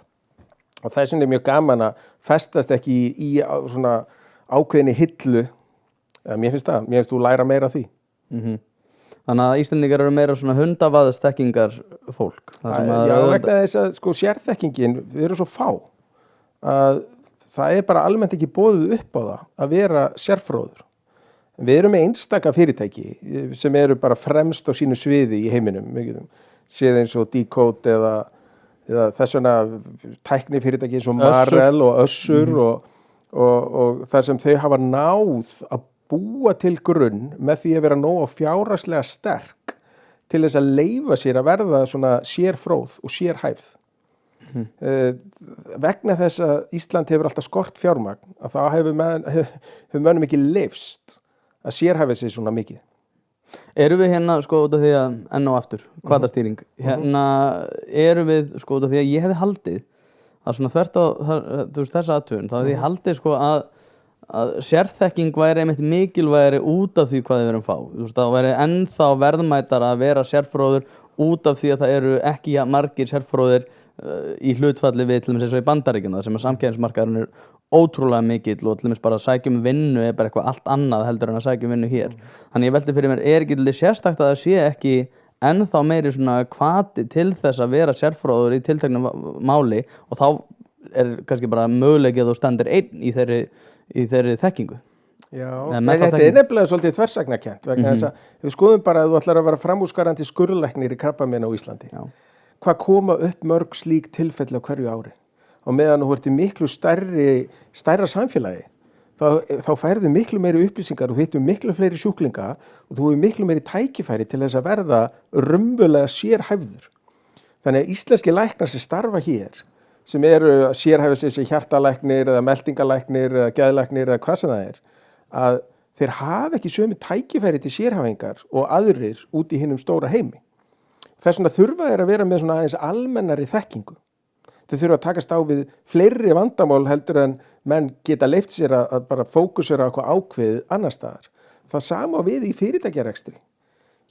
Og þess vegna mjög gaman að festast ekki í svona ákveðinni hillu. Mér finnst þú læra meira af því. Þannig að Íslendingar eru meira svona hundavaðast þekkingar fólk. Já, vegna þess að sko sérþekkingin, við erum svo fá að það bara almennt ekki boðið upp á það að vera sérfróður. Við erum með einstaka fyrirtæki sem eru bara fremst á sínu sviði í heiminum. Séð eins og Decode eða þess vegna tækni fyrirtæki eins og Marel og Össur og þar sem þau hafa náð að búa til grunn með því að vera nógu fjárhagslega sterk til þess að leyfa sér að verða svona sérfróð og sérhæfð. Vegna þess að Ísland hefur alltaf skort fjármagn, að þá hefur mönnum ekki leyfst að sérhæfa sig svona mikið. Erum við hérna sko út af því að enn og aftur, hvatastýring, hérna erum við sko út af því að ég hefði haldið að svona þvert á þessa athugun, þá hefði ég haldið sko að sérþekking væri einmitt mikilvægari út af því hvað við erum fá. Það væri ennþá verðmætar að vera sérfróður út af því að það eru ekki margir sérfróðir í hlutfalli við til dæmis eins og í Bandaríkjunum, þar sem samkeppnismarkaðurinn er ótrúlega mikill og til dæmis bara að sækja vinnu er bara eitthvað allt annað heldur en að sækja vinnu hér. Þannig ég velti fyrir mér, ekki til sérstakt að það sé ekki ennþá meiri svona hvati til þess að vera sérfróður í tilteknu máli og þá er kannski bara möguleiki að þú stendur einn í þeirri þekkingu. Já, þetta er nefnilega svolítið þversagnarkennt vegna þess að við skoðum bara að þú ætlar að vera framúrskarandi skurðlæknir í krabbameini á Íslandi. Já. Hvað koma upp mörg slík tilfelli á hverju ári? Og meðan þú ert í miklu stærra samfélagi, þá færðu miklu meiri upplýsingar og hittum miklu fleiri sjúklinga og þú hefur miklu meiri tækifæri til þess að verða raunverulega sérhæfður. Þannig að íslenski læknar sem starfa hér, sem eru að sérhæfa sig sem hjartalæknir eða meldingalæknir eða geðlæknir eða hvað sem það er, að þeir hafa ekki sömu tækifæri til sérhæfingar og aðrir út í hinum stóra heimi. Þess vegna þurfa þeir að vera með svona aðeins almennari þekkingu. Þeir þurfa að takast á við fleiri vandamál heldur en menn geta leyft sér að bara fókusera á eitthvað ákveðið annar staðar. Það sama við í fyrirtækjarekstri.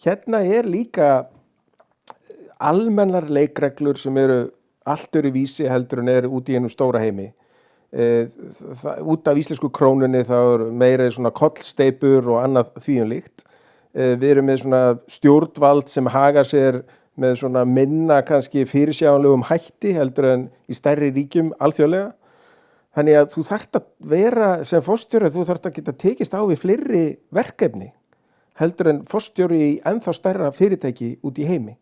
Hérna er líka almennar leikreglur sem eru allt öðru vísi heldur en eru út í einum stóra heimi. Út af íslensku krónunni þá er meira svona kollsteipur og annað því um líkt. Við erum með svona stjórnvald sem hagar sér með svona minna kannski fyrirsjáanlegum hætti heldur en í stærri ríkjum alþjóðlega. Þannig að þú þarft að vera sem forstjóri, þú þarft að geta tekist á við fleiri verkefni heldur en forstjóri í ennþá stærra fyrirtæki út í heimi.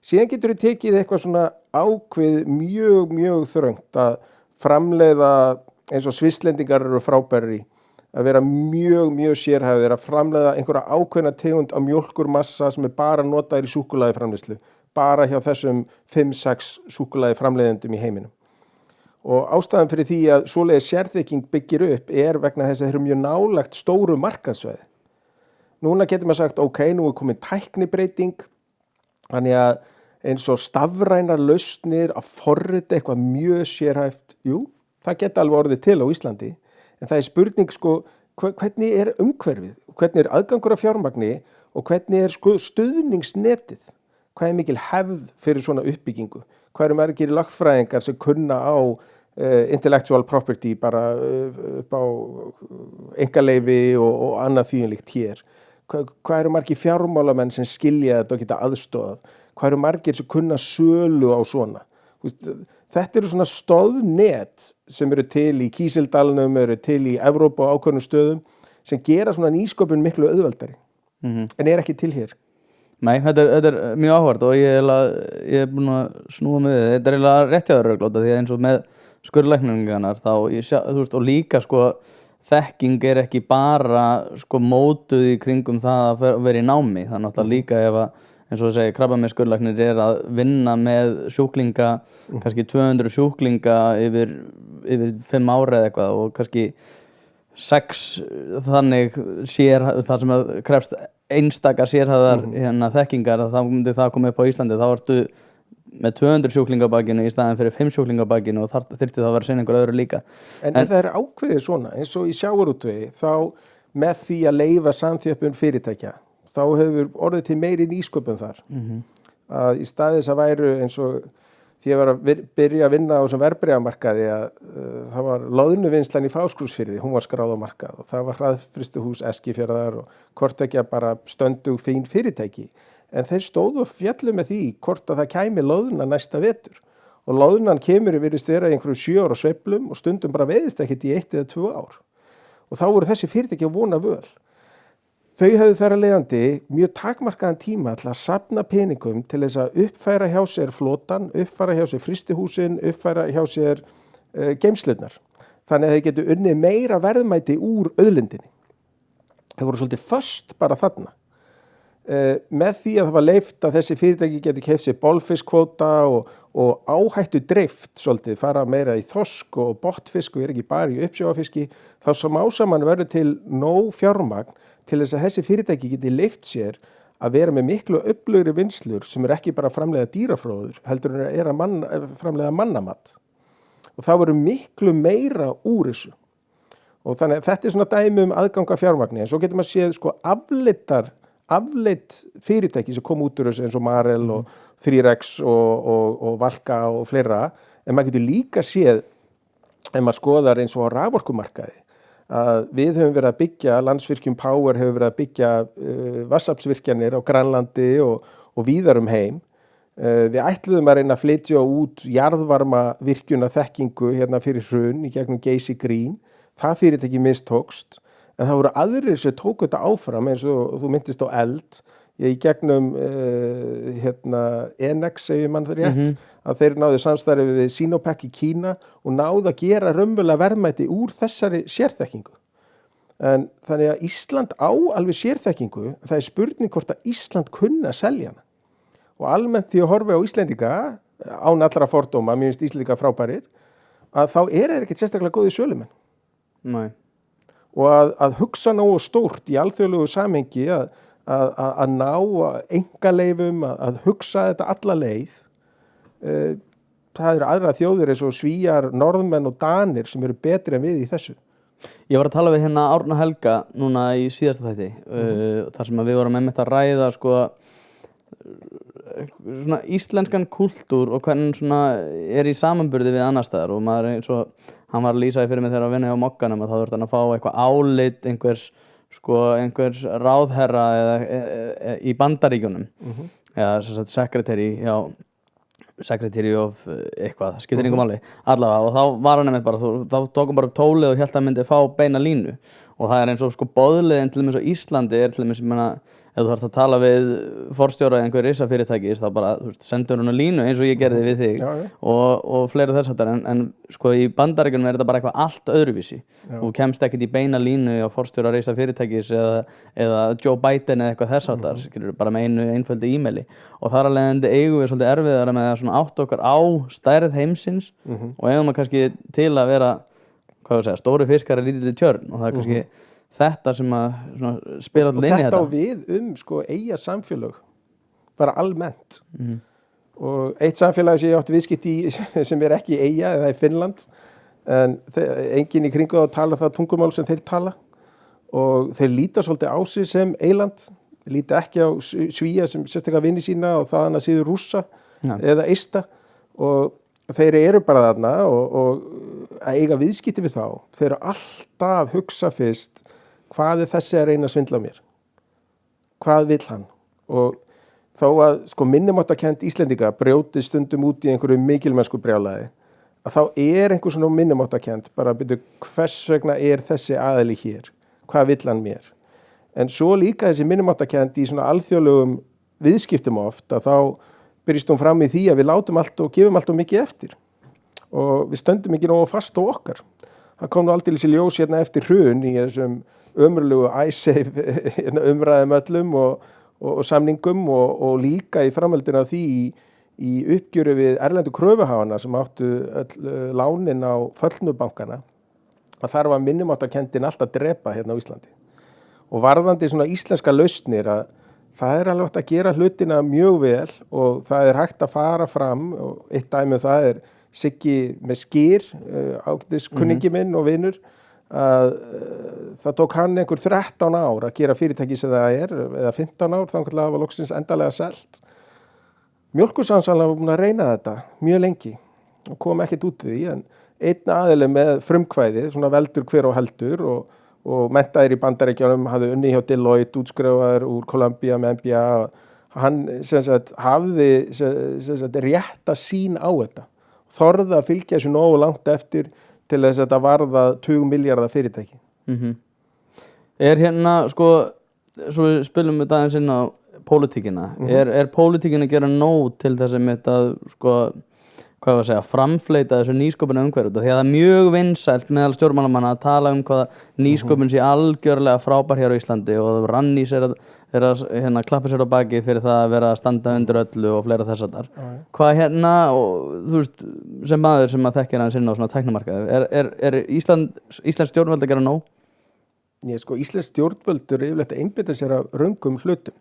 Síðan getur við tekið eitthvað svona ákveð mjög þröngt að framleiða eins og Svisslendingar eru frábærir í, að vera mjög sérhæfðir, að framleiða einhverja ákveðna tegund af mjólkurmassa sem er bara notaður í súkkulaðiframleiðslu, bara hjá þessum 5-6 súkkulaðiframleiðendum í heiminum. Og ástæðan fyrir því að svoleiðis sérþekking byggir upp er vegna þess að þeir eru mjög nálægt stóru markaðssvæði. Núna getur maður sagt, ok, nú er komin tæknibreyting, þannig að eins og stafrænar lausnir að forrita eitthvað mjög sérhæft, jú, það geta alveg orðið til á Íslandi. En það er spurning sko, hvernig er umhverfið, hvernig er aðgangur af fjármagni og hvernig er sko stuðningsnetið, hvað er mikil hefð fyrir svona uppbyggingu, hvað eru margir lögfræðingar sem kunna á intellectual property bara upp á einkaleyfi og annað þýðinlíkt hér, hvað eru margir fjármálamenn sem skilja þetta og geta aðstoðað, hvað eru margir sem kunna sölu á svona. Þetta eru svona stoðnet sem eru til í Kísildalnum, eru til í Evrópu á ákveðnum stöðum sem gera svona nýsköpun miklu auðveldari en ekki til hér. Nei, þetta er mjög áhugavert og ég er búin að snúa með þetta er eiginlega rétt hjá þér Röglóta því að eins og með skurðlækningarnar þá þú veist og líka sko þekking er ekki bara sko mótuð í kringum það að vera í námi, það er náttúrulega líka ef að eins og þú segir, krabbameinsskurðlæknir er að vinna með sjúklinga, kannski 200 sjúklinga yfir 5 ára eða eitthvað og kannski 6 þannig það sem krefst einstaka sérhæðar þekkingar að þá myndi það koma upp á Íslandi, þá ertu með 200 sjúklinga á bakinu í staðinn fyrir 5 sjúklinga á bakinu og þyrfti það að vera sinna einhver öðru líka. En það er ákveðið svona, eins og í sjávarútvegi, þá með því að leyfa samþjöppun fyrirtækja, þá hefur orðið til meiri nýsköpun þar. Að í staði þess að væru eins og því ég var að byrja að vinna á þessum verðbréfamarkaði að það var loðnuvinnslan í Fáskrúðsfirði, hún var skráð á markað og það var hraðfrystuhús Eskifjarðar og hvort ekki að bara stöndug fín fyrirtæki. En þeir stóðu og fjallu með því hvort að það kæmi loðna næsta vetur. Og loðnan kemur virðist vera í einhverju 7 ára sveiflum og stundum bara veiðist ekkert í 1 eða 2 ár. Og þá voru þessi fyrirtæki að vona völ. Þau höfðu þar að leiðandi mjög takmarkaðan tíma til að safna peningum til þess að uppfæra hjá sér flotan, uppfæra hjá sér frystihúsin, uppfæra hjá sér geymslurnar. Þannig að þau getu unnið meira verðmæti úr auðlindinni. Þau voru svolítið föst bara þarna. Með því að það var leyft að þessi fyrirtæki geti keypt sér bolfiskvóta og áhættu dreift svolítið, fara meira í þorsk og botnfisk og ekki bara í uppsjávarfiski, þá saman verður til nóg fjármagn til þess að þessi fyrirtæki geti leyft sér að vera með miklu öflugri vinnslur sem ekki bara að framleiða dýrafróður, heldur að framleiða mannamatt. Og það verður miklu meira úr þessu. Og þannig að þetta er svona dæmi aðganga fjármagni, en svo getur maður séð sko afleitt fyrirtæki sem kom út úr þessu eins og Marel og 3X og Valka og fleira, en maður getur líka séð ef maður skoðar eins og á raforkumarkaði að við höfum verið að byggja, Landsvirkjun Power hefur verið að byggja vatnsaflsvirkjanir á Grænlandi og víðar heim. Við ætluðum að reyna að flytja út jarðvarmavirkjuna þekkingu hérna fyrir hrun í gegnum Geysi Green. Það fyrirtæki mistókst, en það voru aðrir sem tóku þetta áfram eins og þú myndist á eld í gegnum Enex, ef ég mann það rétt, að þeir náðu samstarfi við Sinopec í Kína og náðu að gera raunverulega verðmæti úr þessari sérþekkingu. En þannig að Ísland á alveg sérþekkingu, það er spurning hvort að Ísland kunni að selja hana. Og almennt því að horfa á Íslendinga, án allra fordóma, mér finnst Íslendinga frábærir, að þá þeir ekkert sérstaklega góðir sölumenn. Nei. Og að hugsa nógu stórt í alþjóðlegu samhengi að ná einkaleyfum, að hugsa þetta alla leið. Það eru aðra þjóðir eins og Svíar, Norðmenn og Danir sem eru betri en við í þessu. Ég var að tala við hérna Árna Helga núna í síðasta þætti, þar sem við vorum einmitt að ræða sko, svona íslenskan kúltúr og hvernig svona er í samanburði við annar staðar og maður eins og hann var að lýsa fyrir mig þegar að vinna á Mokkanum að þá þurfti hann að fá eitthvað álit einhvers ráðherra eða í Bandaríkjunum eða sem sagt secretary of eitthvað, skiptir engum máli allavega og þá var hann einmitt bara þá tók hann bara upp tólið og hélt að hann myndi fá beina línu og það er eins og sko boðleiðin til dæmis á Íslandi er til dæmis, ég meina ef þú þarft að tala við forstjóra einhver risafyrirtækis þá bara sendur hún á línu eins og ég gerði við þig og fleira þess aftar en sko í Bandaríkjunum er þetta bara eitthvað allt öðruvísi og kemst ekkert í beina línu á forstjóra risafyrirtækis eða Joe Biden eða eitthvað þess aftar bara með einu einföldu e-maili og þar alveg endi eigum við svolítið erfiðara með að svona átta okkar á stærð heimsins og eigum að kannski til að vera stóri fiskar að lítið tjörn og það er kannski þetta sem að spila allir inn í þetta. Og þetta á við sko eiga samfélög, bara almennt. Og eitt samfélag sem ég átti viðskipti í sem er ekki eiga, eða í Finnland, en enginn í kringu þá tala það tungumál sem þeir tala og þeir líta svolítið á sig sem eiland, líta ekki á Svía sem sérstaklega vini sína og þaðan að síður Rússa eða Eista og þeir eru bara þarna og að eiga viðskipti við þá. Þeir eru alltaf hugsa fyrst hvað er þessi að reyna að svindla mér hvað vill hann? Og þó að sko minnumáttarkennd Íslendinga brjóti stundum út í einhverju mikilmennsku brjálæði, að þá einhver svona minnumáttarkennd, bara byrju hvers vegna þessi aðili hér? Hvað vill hann mér? En svo líka þessi minnumáttarkennd í svona alþjóðlegum viðskiptum oft, að þá byrjist hún fram í því að við látum allt og gefum allt og mikið eftir. Og við stöndum ekki nógu fast á okkar. Það kom nú aldeilis í ljós hérna eftir hrun í þessum ömurlegu Icesave umræðum öllum og samningum og líka í framhaldinu af því í uppgjöru við erlendu kröfuhafana sem áttu öll lánin á föllnubankana, að þar var minnumáttarkenndin alltaf drepa hérna á Íslandi. Og varðandi svona íslenska lausnir að það alveg hægt að gera hlutina mjög vel og það hægt að fara fram og eitt dæmi það Siggi með Skýr, kunningi minn og vinur, að það tók hann einhver 13 ár að gera fyrirtæki sem það eða 15 ár, þannig að það var loksins endalega selt. Mjólkursamsalan var búin að reyna þetta mjög lengi og kom ekkert út í því, en einn aðili með frumkvæði, svona veldur hver og heldur og menntaðir í Bandaríkjunum, hafði unnið hjá Deloitte, útskrifaður úr Columbia með MBA, hann hafði rétta sýn á þetta. Þorði að fylgja þessu nógu langt eftir til þess að þetta varða 20 milljarða fyrirtæki. Hérna, sko, svo við spilum þetta aðeins inn á pólitíkina. Er pólitíkin að gera nóg til þess að, sko, hvað var að segja, framfleyta þessu nýsköpun umhverfi? Því að það mjög vinsælt meðal stjórnmálamanna að tala hvaða nýsköpun sé algjörlega frábær hér á Íslandi og Rannís að klappa sér á baki fyrir það að vera að standa undir öllu og fleira þess að þar. Hvað hérna, og þú veist, sem maður sem að þekkja hans inn á svona tæknimarkaði, er Íslands stjórnvöld að gera nóg? Sko, Íslands stjórnvöld yfirleitt að einbeita sér af röngum hlutum.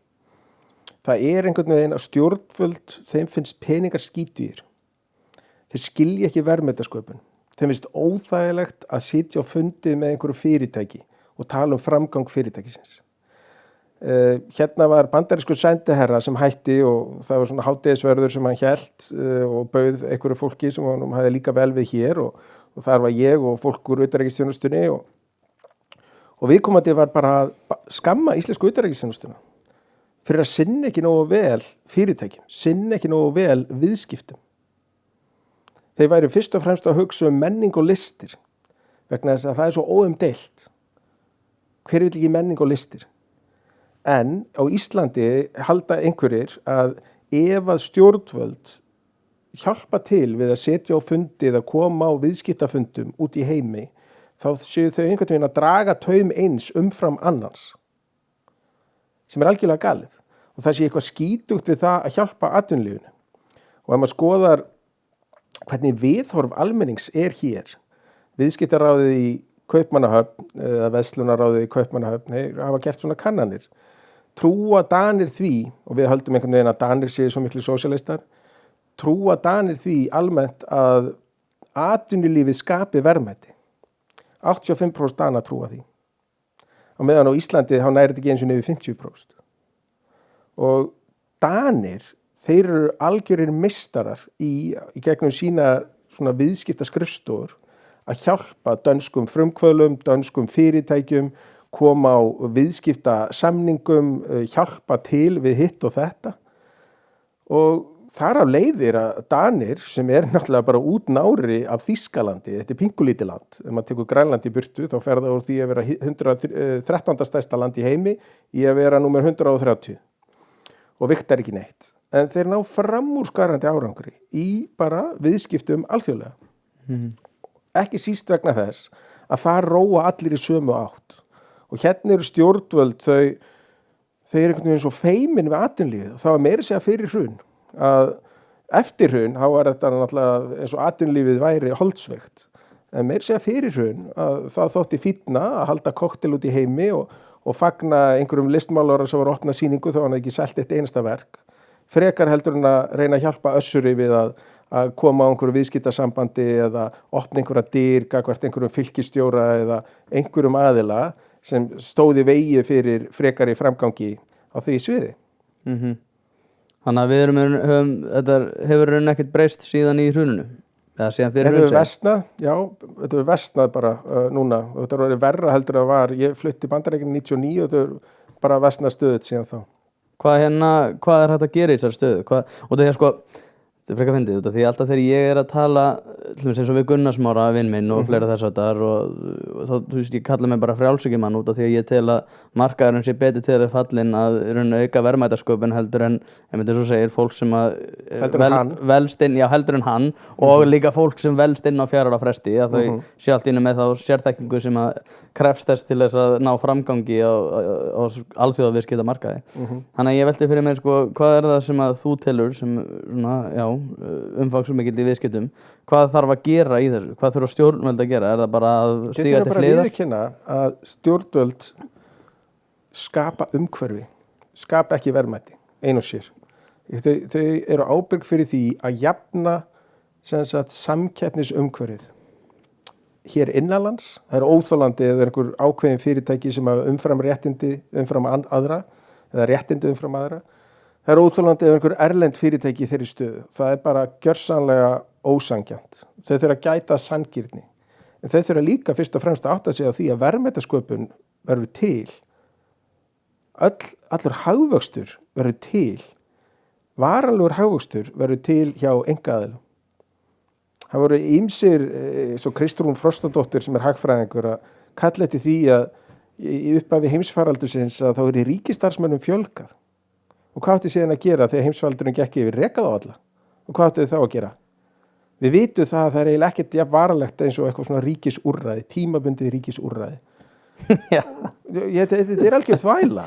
Það einhvern veginn að stjórnvöld, þeim finnst peningar skítugir. Þeir skilja ekki verðmætasköpun. Þeim finnst óþægilegt að sitja á fundi með einhverju fyrirtæki og tala framgang fyrirtækisins. Hérna var bandarískur sendiherra sem hætti og það var svona hádegisverður sem hann hélt og bauð einhverju fólki sem hann hafði líka vel við hér og þar var ég og fólk úr utanríkisþjónustunni og viðkomandi var bara að skamma íslensku utanríkisþjónustuna fyrir að sinna ekki nógu vel fyrirtækjum, sinna ekki nógu vel viðskiptum. Þeir væru fyrst og fremst að hugsa menning og listir vegna þess að það svo óumdeilt. Hver vill ekki menning og listir? En á Íslandi halda einhverjir að ef að stjórnvöld hjálpa til við að setja á fundi eða koma á viðskiptafundum út í heimi, þá séu þau einhvern veginn að draga taum eins umfram annars, sem algjörlega galið. Og það sé eitthvað skítugt við það að hjálpa atvinnulífinu. Og ef maður skoðar hvernig viðhorf almennings hér, viðskiptaráðið í Kaupmannahöfn eða verslunarráðið í Kaupmannahöfn, þeir hafa gert svona kannanir. Trúa Danir því, og við höldum einhvern veginn að Danir séu svo miklu sósíalistar, trúa Danir því almennt að atvinnulífið skapi verðmæti. 85% Dana trúa því. Á meðan á Íslandi þá næri þetta ekki eins og yfir 50%. Og Danir, þeir eru algjörir meistarar í gegnum sína svona viðskiptaskrifstofur að hjálpa dönskum frumkvöðlum, dönskum fyrirtækjum, koma á viðskiptasamningum, hjálpa til við hitt og þetta. Og þar af leiðir að Danir, sem náttúrulega bara út nári af Þýskalandi, þetta pingulítið land, ef maður tekur Grænland í burtu, þá fer það úr því að vera 113. stærsta land í heimi í að vera númer 130 og vigtar ekki neitt. En þeir ná framúrskarandi árangri í bara viðskiptum alþjóðlega. Ekki síst vegna þess að það róa allir í sömu átt. Og hérna eru stjórnvöld, þau einhvern veginn svo feimin við atvinnulífið. Það var meira að segja fyrir hrun. Að eftir hrun, þá var þetta náttúrulega eins og atvinnulífið væri holdsveikt. En meira að segja fyrir hrun, að það þótti fínna að halda kokteil út í heimi og fagna einhverjum listmálara sem var að opna sýningu þá hann ekki selt eitt einasta verk. Frekar heldur en að reyna að hjálpa Össuri við að koma á einhverju viðskiptasambandi eða opna einhverja dyr, gagnvart einhverjum fylkisstjóra eða einhverjum aðila sem stóði vegi fyrir frekari framgangi á því sviði. Þannig að þetta hefur ekkert breyst síðan í hruninu? Eða síðan fyrir hrun? Þetta hefur versnað bara núna og þetta var verra heldur að var. Ég flutti Bandaríkjunum 99 og þetta bara versna stöðut síðan þá. Hvað er hægt að gera í þessari stöðu? Og það er sko, þetta er frekar fyndið út af því alltaf þegar ég er að tala til dæmis eins og við Gunnar Smára, vinn minn og fleira þess að þar og þá, þú veist, ég kalla mig bara frjálshyggjumann út af því að ég tel að markaðurinn sé betur til þeirra fallinn að auka verðmætasköpun heldur en, einmitt eins og segir, fólk sem að velst inn, heldur en hann og líka fólk sem velst inn á 4 ára fresti að þau sé allt inni með þá sérþekkingu sem að krefst þess til þess að ná framgangi á alþjóðaviðskiptamarkaði. Þannig að ég velti fyrir mér sko, hvað er það sem að þú telur sem svona, umfangsmikill í viðskiptum, hvað þarf að gera í þessu? Hvað þurfa stjórnvöld að gera? Er það bara að stíga til hliðar? Þið þurfa bara að viðurkenna að stjórnvöld skapa umhverfi, skapa ekki verðmæti, ein og sér. Þau eru ábyrg fyrir því að jafna samkeppnisumhverfið. Hér innanlands, það er óþolandi eða einhver ákveðin fyrirtæki sem hafa umfram réttindi umfram aðra eða réttindi umfram aðra. Það er óþolandi eða einhver erlend fyrirtæki í þeirri stöðu. Það er bara gjörsamlega ósanngjarnt. Þau þurfa að gæta sanngirni. En þau þurfa líka fyrst og fremst að átta sig á því að verðmætasköpun verður til. Allur hagvöxtur verður til. Varanlegur hagvöxtur verður til hjá einkaaðilum. Það voru ýmsir, svo Kristrún Frostadóttir sem er hagfræðingur að kalla eftir því að í upphafi heimsfaraldursins að þá er ríkisstarfsmönnum fjölgað. Og hvað átti síðan að gera þegar heimsfaraldurinn gekk yfir rekað á alla? Og hvað átti þau þá að gera? Við vitum það að það er eiginlega ekkert jafn varanlegt eins og eitthvað svona ríkisúrræði, tímabundið ríkisúrræði. Þetta er algjör þvæla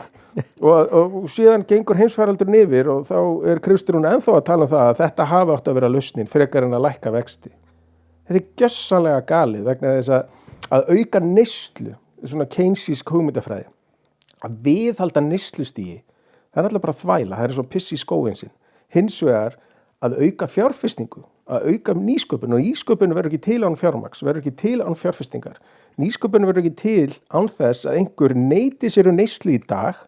og síðan gengur heimsfaraldurinn yfir og þá er Kristrún ennþá að tala um það að þetta hafi átt að vera lausnin frekar en að lækka vexti. Þetta er gjörsamlega galið vegna þess að auka neyslu, svona keynesísk hugmyndafræði, að viðhalda neyslustigi, það er alltaf bara þvæla, það er svo piss í skóinn sinn. Hins vegar að auka fjárfestingu, að auka nýsköpun og nýsköpun verður ekki til án fjármagns, verður ekki til án fjárfestingar. Nýsköpun verður ekki til án þess að einhver neyti sér neyslu í dag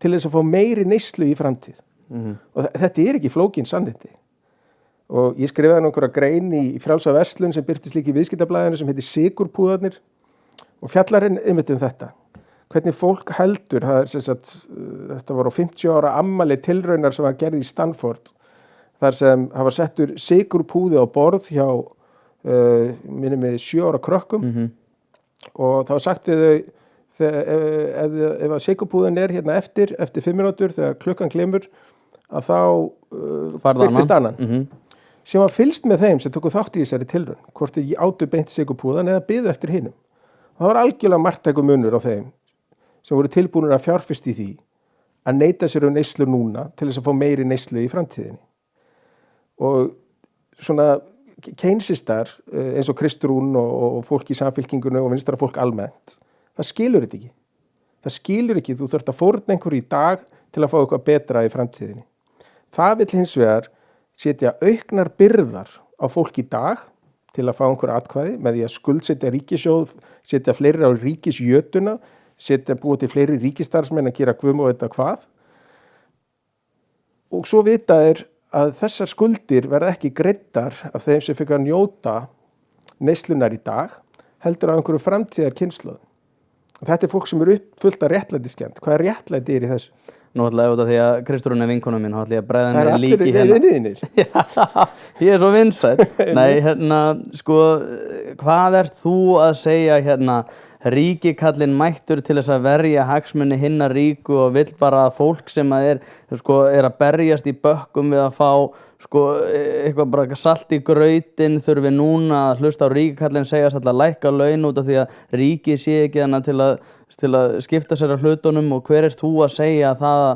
til þess að fá meiri neyslu í framtíð. Og þetta er ekki flókin sannindi. Og ég skrifaði einhverja grein í Frjálsa verslun sem birtist líka í Viðskiptablaðinu sem heitir Sykurpúðarnir og fjallarinn einmitt þetta. Hvernig fólk heldur, þetta var á 50 ára afmæli tilraunar sem var gerð í Stanford þar sem hafa settur sykurpúði á borð hjá minnum með 7 ára krökkum og þá sagt við þau ef að sykurpúðin er hérna eftir 5 mínútur þegar klukkan glimur að þá birtist annan. Sem var fylgst með þeim sem tóku þátt í þessari tilraun, hvort þau áttu beint sykurpúðan eða biðu eftir hinum. Það var algjörlega marktækur munur á þeim sem voru tilbúnir að fjárfesta í því að neyta sér neyslu núna til þess að fá meiri neyslu í framtíðinni. Og svona keynesistar eins og Kristrún og fólk í samfylkingunni og vinstra fólk almennt, það skilur þetta ekki. Það skilur ekki, þú þarft að fórna einhverju í dag til að fá eitthvað betra í framtíðinni. Það vill hins vegar setja auknar byrðar á fólk í dag til að fá einhverja atkvæði með því að skuldsetja ríkissjóð, setja fleiri á ríkisjötuna, búa til fleiri ríkisstarfsmenn að gera guðm og þetta hvað. Og svo vita þeir að þessar skuldir verða ekki greiddar af þeim sem fikk að njóta neyslunar í dag, heldur af einhverju framtíðar kynslóðum. Þetta er fólk sem eru fullt af réttlætiskennd. Hvað er réttlæti í þessu? Nú ætla ég út af því að Kristrún er vinkona mín og ætla ég að bregða mér líki hérna. Það er allir vinniðinir. Já, ég er svo vinsæll. Nei, sko, hvað ert þú að segja hérna? Ríkikallinn mættur til þess að verja hagsmuni hinna ríku og vill bara að fólk sem er að berjast í bökkum við að fá eitthvað bara salt í grautinn þurfi núna að hlusta á ríkikallinn segjast alltaf lækka laun út af því að ríkið sé ekki þannig til að skipta sér af hlutunum og hver ert þú að segja það að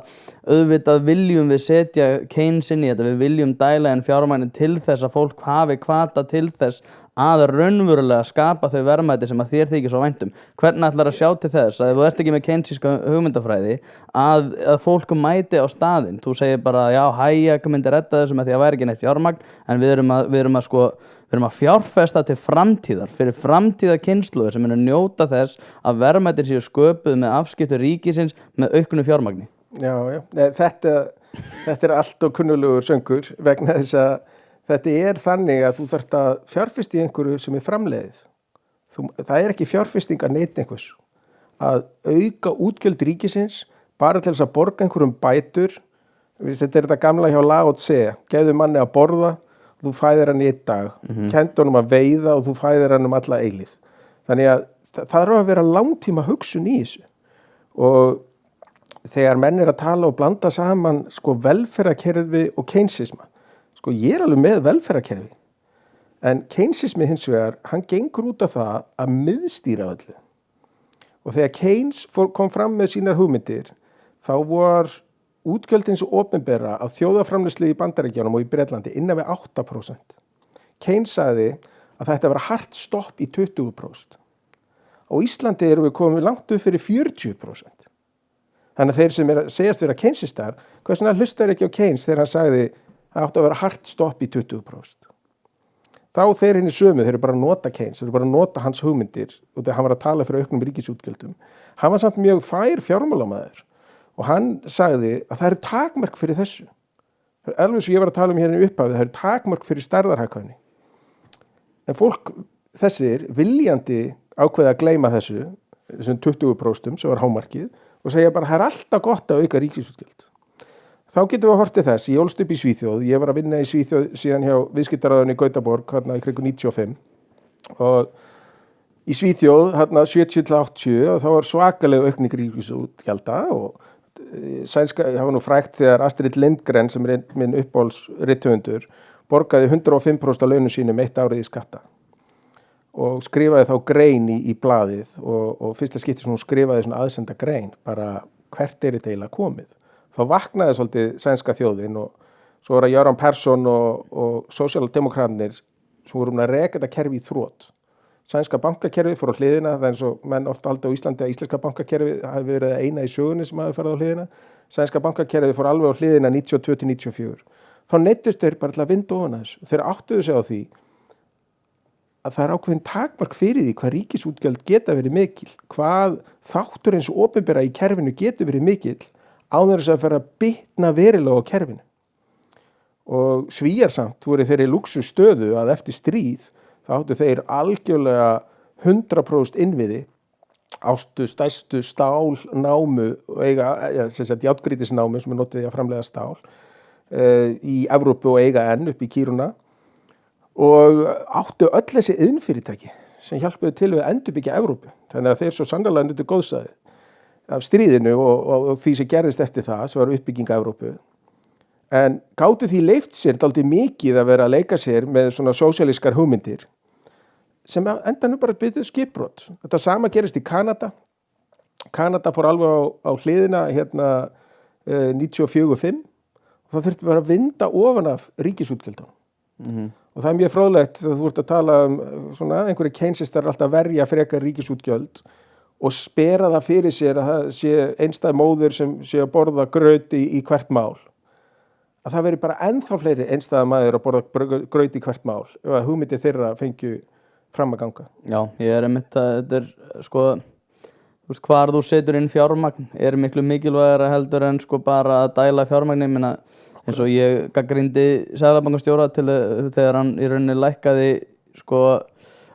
auðvitað viljum við setja Keynes inn í þetta, við viljum dæla en fjármagni til þess að fólk hafi hvata til þess að raunverulega skapa þau verðmæti sem að þér þykir svo vænt um. Hvernig ætlar að sjá til þess að ef þú ert ekki með keynesíska hugmyndafræði að fólk mæti á staðinn? Þú segir bara já, Hayek myndi redda þessu með því að væri ekki neitt fjármagn en við erum að fjárfesta til framtíðar, fyrir framtíða kynslóðir sem njóta þess að verðmætir séu sköpuð með afskipti ríkisins með auknu fjármagni. Já, þetta er allt og kunnulegur söngur vegna þess að þetta er þannig að þú þarft að fjárfesta í einhverju sem er framleiðið. Það er ekki fjárfesting að neyta einhvers. Að auka útgjöld ríkisins bara til þess að borga einhverjum bætur. Þetta þetta gamla hjá Lao Tse, gefðu manni að borða, þú fæðir hann í 1 dag, kendu honum að veiða og þú fæðir hann alla eilíð. Þannig að það þarf að vera langtíma hugsun í þessu. Og þegar menn að tala og blanda saman sko velferðarkerfi og keynesisma, sko ég alveg með velferðarkerfi, en keynesismi hins vegar, hann gengur út af það að miðstýra öllu. Og þegar Keynes kom fram með sínar hugmyndir, þá var útgjöldin svo opinbera að þjóðarframleiðslu í Bandaríkjunum og í Bretlandi innan við 8%. Keynes sagði að þetta var hart stopp í 20%. Á Íslandi erum við komið langt upp fyrir 40%. Þannig að þeir sem segjast vera Keynesistar, hvers vegna hlustar ekki á Keynes þegar hann sagði að átti að vera hart stopp í 20%. Þá þeir henni sömu, þeir eru bara að nota Keynes, þeir eru bara að nota hans hugmyndir og þegar hann var að tala fyrir auknum ríkisútgjöldum. Hann var samt mjög fær fjármálamaður og hann sagði að það eru takmörk fyrir þessu. Alveg sem ég var að tala hérna í upphafi, það eru takmörk fyrir stærðarhagkvæmni. En fólk þessir viljandi ákveða að gleyma þessum 20% sem var hámarkið og segja bara það er alltaf gott að auka ríkisútgjöld. Þá getum við að horta þess, ég ólst upp í Svíþjóð, ég var að vinna í Svíþjóð síðan hjá viðskiptaráðunni í Gautaborg hérna í kringu 95 og í Svíþjóð hérna 70-80 og þá var svakalega aukning ríkisútgjalda og sænska, það var nú frægt þegar Astrid Lindgren sem er minn uppáhaldsrithöfundur borgaði 105% af launum sínum 1 árið í skatta og skrifaði þá grein í blaðið og fyrsta skipti sem hún skrifaði svona aðsenda grein bara hvert þetta eiginlega komið. Þá vaknaði svolítið sænska þjóðin og svo var að Göran Persson og sósíaldemókratarnir sem voru að reka þetta kerfi í þrot. Sænska bankakerfi fór á hliðina, það er eins og menn ofta halda á Íslandi að íslenska bankakerfi hafi verið eina í sögunni sem hafi farið á hliðina. Sænska bankakerfi fór alveg á hliðina 92-94. Þá neyddust þeir bara til að vinda ofan að þessu. Þeir áttuðu sig á því að það er ákveðin takmark fyrir því hvað ríkisútgjöld geta verið mikil, hvað þáttur eins og opinbera í kerfinu getur verið mikil áður þess að fara að bitna verulega á kerfinu. Og Svíar samt voru þeirri lúxustöðu að eftir stríð þá áttu þeir algjörlega 100% innviði ástu stærstu stálnámu og eiga, járngrýtisnámu sem er notið í að framleiða stál í Evrópu og eiga enn upp í Kiruna og áttu öll þessi iðnfyrirtæki sem hjálpuðu til við að endurbyggja Evrópu. Þannig að þeir svo sannarlega nutu góðsæði af stríðinu og því sem gerðist eftir það sem var uppbygging Evrópu. En gátu því leyft sér dálítið mikið að vera að leika sér með svona sósíalískar hugmyndir sem enda nú bara byrjuð skipbrot. Þetta sama gerist í Kanada. Kanada fór alveg á hliðina hérna 94-5 og það þurfti bara að vinda ofan af ríkisútgjöldunum. Og það er mjög fróðlegt þegar þú ert að tala svona einhverju keynesistar alltaf verja frekar ríkisútgjöld og spera það fyrir sér að það sé einstæð móðir sem sé að borða graut í hvert mál. Að það veri bara ennþá fleiri einstæða maður að borða graut í hvert mál ef að hugmyndi þeirra fengju fram að ganga. Já, ég er einmitt að þetta er sko, þú veist, hvar þú setur inn fjármagn er miklu mikilvægara heldur en sko bara að dæla fjármagni, minna eins og ég gagnrýndi seðlabankastjóra til þegar hann í rauninni lækkaði sko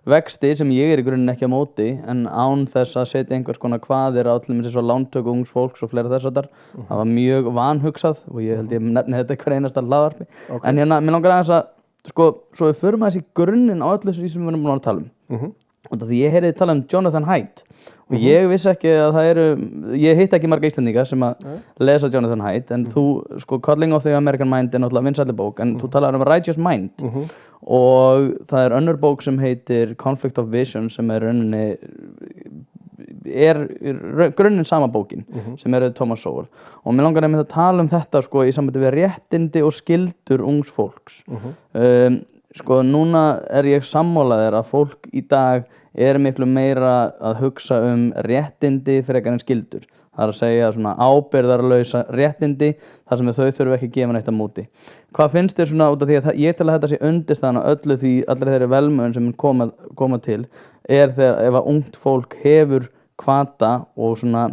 vexti sem ég er í grunninn ekki á móti en án þess að setja einhvers konar kvaðir á til þess að lántöku ungs fólks og fleira þess að það var mjög vanhugsað og ég held ég nefni þetta hver einasta hlaðvarpi. En hérna, mér langar aðeins að sko, svo við förum aðeins í grunninn á öllu því sem við erum búin að tala um. Og því ég heyrði tala um Jonathan Haidt og ég vissi ekki að það ég hitt ekki marga Íslendinga sem að lesa Jonathan Haidt en þú, sko, Coddling of the American Mind er náttúrulega vinsælli bók en þú talar um Righteous Mind og það er önnur bók sem heitir Conflict of Vision sem er grunninn sama bókin sem er Thomas Sowell og mér langar að tala um þetta sko í sambandi við réttindi og skyldur ungs fólks. Sko núna er ég sammálaður að fólk í dag er miklu meira að hugsa um réttindi frekar en skyldur. Það er að segja svona ábyrgðarlausa réttindi þar sem þau þurfa ekki að gefa neitt á móti. Hvað finnst þér svona út af því að ég til að þetta sé undirstaðan á öllu því allir þeirri velmegun sem koma til er þegar ef að ungt fólk hefur hvata og svona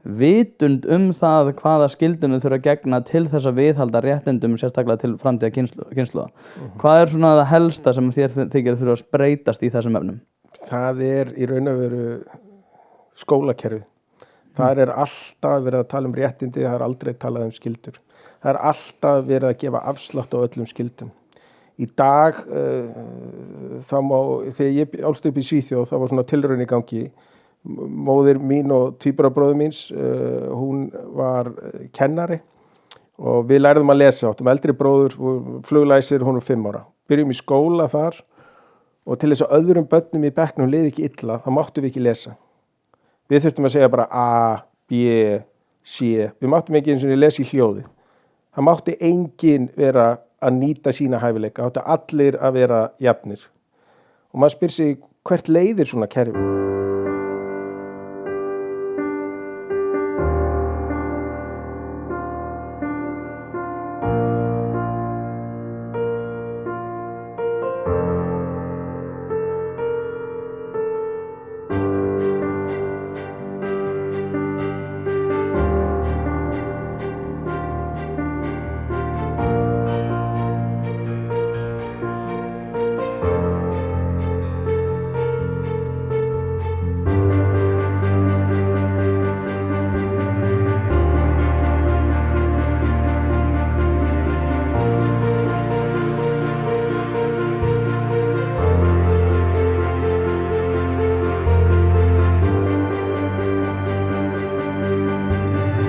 vitund það hvaða skyldum þau þurfa að gegna til þess að viðhalda réttindum sérstaklega til framtíða kynslóða. Hvað er svona það helsta sem þér þykir þurfa að breytast í þessum efnum? Það er í raun og veru skólakerfi. Þar er alltaf verið að tala um réttindi, það er aldrei talað um skyldur. Það er alltaf verið að gefa afslátt á öllum skyldum. Í dag, þegar ég álst upp í Svíþjóð, þá var svona tilraun í gangi. Móðir mín og tvíburabróðir míns, hún var kennari og við lærðum að lesa. Áttum eldri bróður, fluglæsir, hún var 5 ára. Byrjum í skóla þar og til þess að öðrum börnum í bekknum liði ekki illa, þá máttum við ekki lesa. Við þurftum að segja bara A, B, C. Við máttum ekki eins og lesa í hljóði. Það mátti enginn vera að nýta sína hæfileika. Það átti allir að vera jafnir. Og maður spyr sig, hvert leiðir svona kerfi?